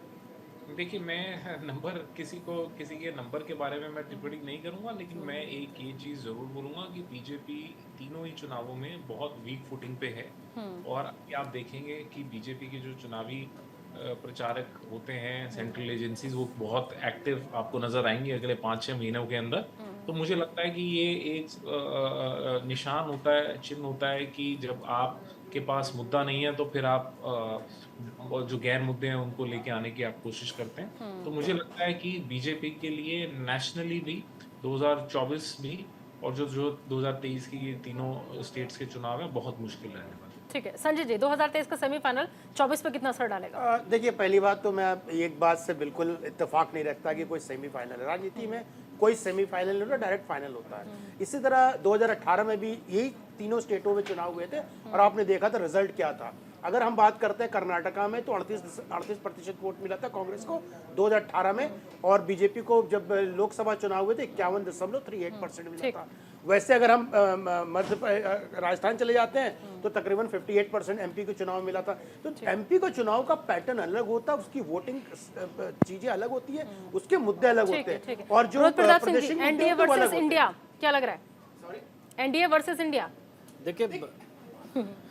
देखिए, मैं नंबर किसी के नंबर के बारे में मैं टिप्पणी नहीं करूंगा, लेकिन मैं एक ये चीज़ ज़रूर बोलूँगा कि बीजेपी तीनों ही चुनावों में बहुत वीक फुटिंग पे है। और आप देखेंगे कि बीजेपी के जो चुनावी प्रचारक होते हैं, सेंट्रल एजेंसीज, वो बहुत एक्टिव आपको नज़र आएंगी अगले 5-6 महीनों के अंदर। तो मुझे लगता है कि ये एक निशान होता है, चिन्ह होता है कि जब आपके पास मुद्दा नहीं है तो फिर आप जो गैर मुद्दे हैं उनको लेके आने की आप कोशिश करते हैं। तो मुझे लगता है कि बीजेपी के लिए नेशनली भी 2024 भी और जो 2023 की ये तीनों स्टेट्स के चुनाव है, बहुत मुश्किल रहने वाला है। ठीक है, संजय जी, 2023 का सेमीफाइनल 24 पे कितना असर डालेगा? देखिए, पहली बात तो मैं एक बात से बिल्कुल इत्तेफाक नहीं रखता कि कोई सेमीफाइनल है। राजनीति में कोई सेमीफाइनल नहीं होता, डायरेक्ट फाइनल होता है। इसी तरह 2018 में भी यही तीनों स्टेटों में चुनाव हुए थे और आपने देखा था रिजल्ट क्या था। अगर हम बात करते हैं कर्नाटका में, तो 38% वोट मिला था कांग्रेस को 2018 में, और बीजेपी को जब लोकसभा चुनाव हुए थे 51.38% मिला था। वैसे अगर हम राजस्थान चले जाते हैं तो तकरीबन 58% एमपी के चुनाव में मिला था। तो एमपी का चुनाव का पैटर्न अलग होता है, उसकी वोटिंग चीजें अलग होती है, उसके मुद्दे अलग होते हैं। और जो Pratap Singh ji, NDA versus India क्या लग रहा है? एनडीए वर्सेस इंडिया, देखिए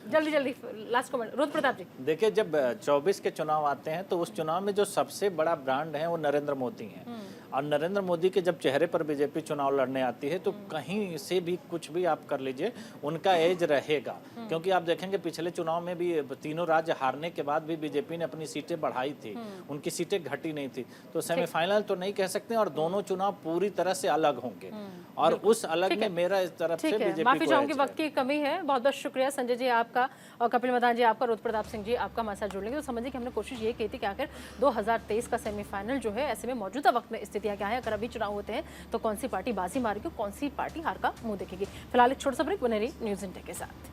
जल्दी लास्ट कमेंट रोहित प्रताप जी। देखिए, जब 24 के चुनाव आते हैं तो उस चुनाव में जो सबसे बड़ा ब्रांड है वो नरेंद्र मोदी हैं। और नरेंद्र मोदी के जब चेहरे पर बीजेपी चुनाव लड़ने आती है तो कहीं से भी कुछ भी आप कर लीजिए, उनका एज रहेगा। क्योंकि आप देखेंगे पिछले चुनाव में भी तीनों राज्य हारने के बाद भी बीजेपी ने अपनी सीटें बढ़ाई थी, उनकी सीटें घटी नहीं थी। तो सेमीफाइनल तो नहीं कह सकते, और दोनों चुनाव पूरी तरह से अलग होंगे, और उस अलग में मेरा इस तरफ से बीजेपी माफी चाहूंगी, वक्त की कमी है। बहुत बहुत शुक्रिया संजय जी आपका, और कपिल मदान जी आपका, रोहित प्रताप सिंह जी आपका हमारे साथ जुड़ने के। तो समझिए कि हमने कोशिश ये की थी कि आखिर 2023 का सेमीफाइनल जो है, ऐसे में मौजूदा वक्त में स्थितियां क्या है, अगर अभी चुनाव होते हैं तो कौन सी पार्टी बाजी मारेगी, कौन सी पार्टी हार का मुंह देखेगी। फिलहाल एक छोटा सा ब्रेक, बने रही न्यूज़ इंडिया के साथ।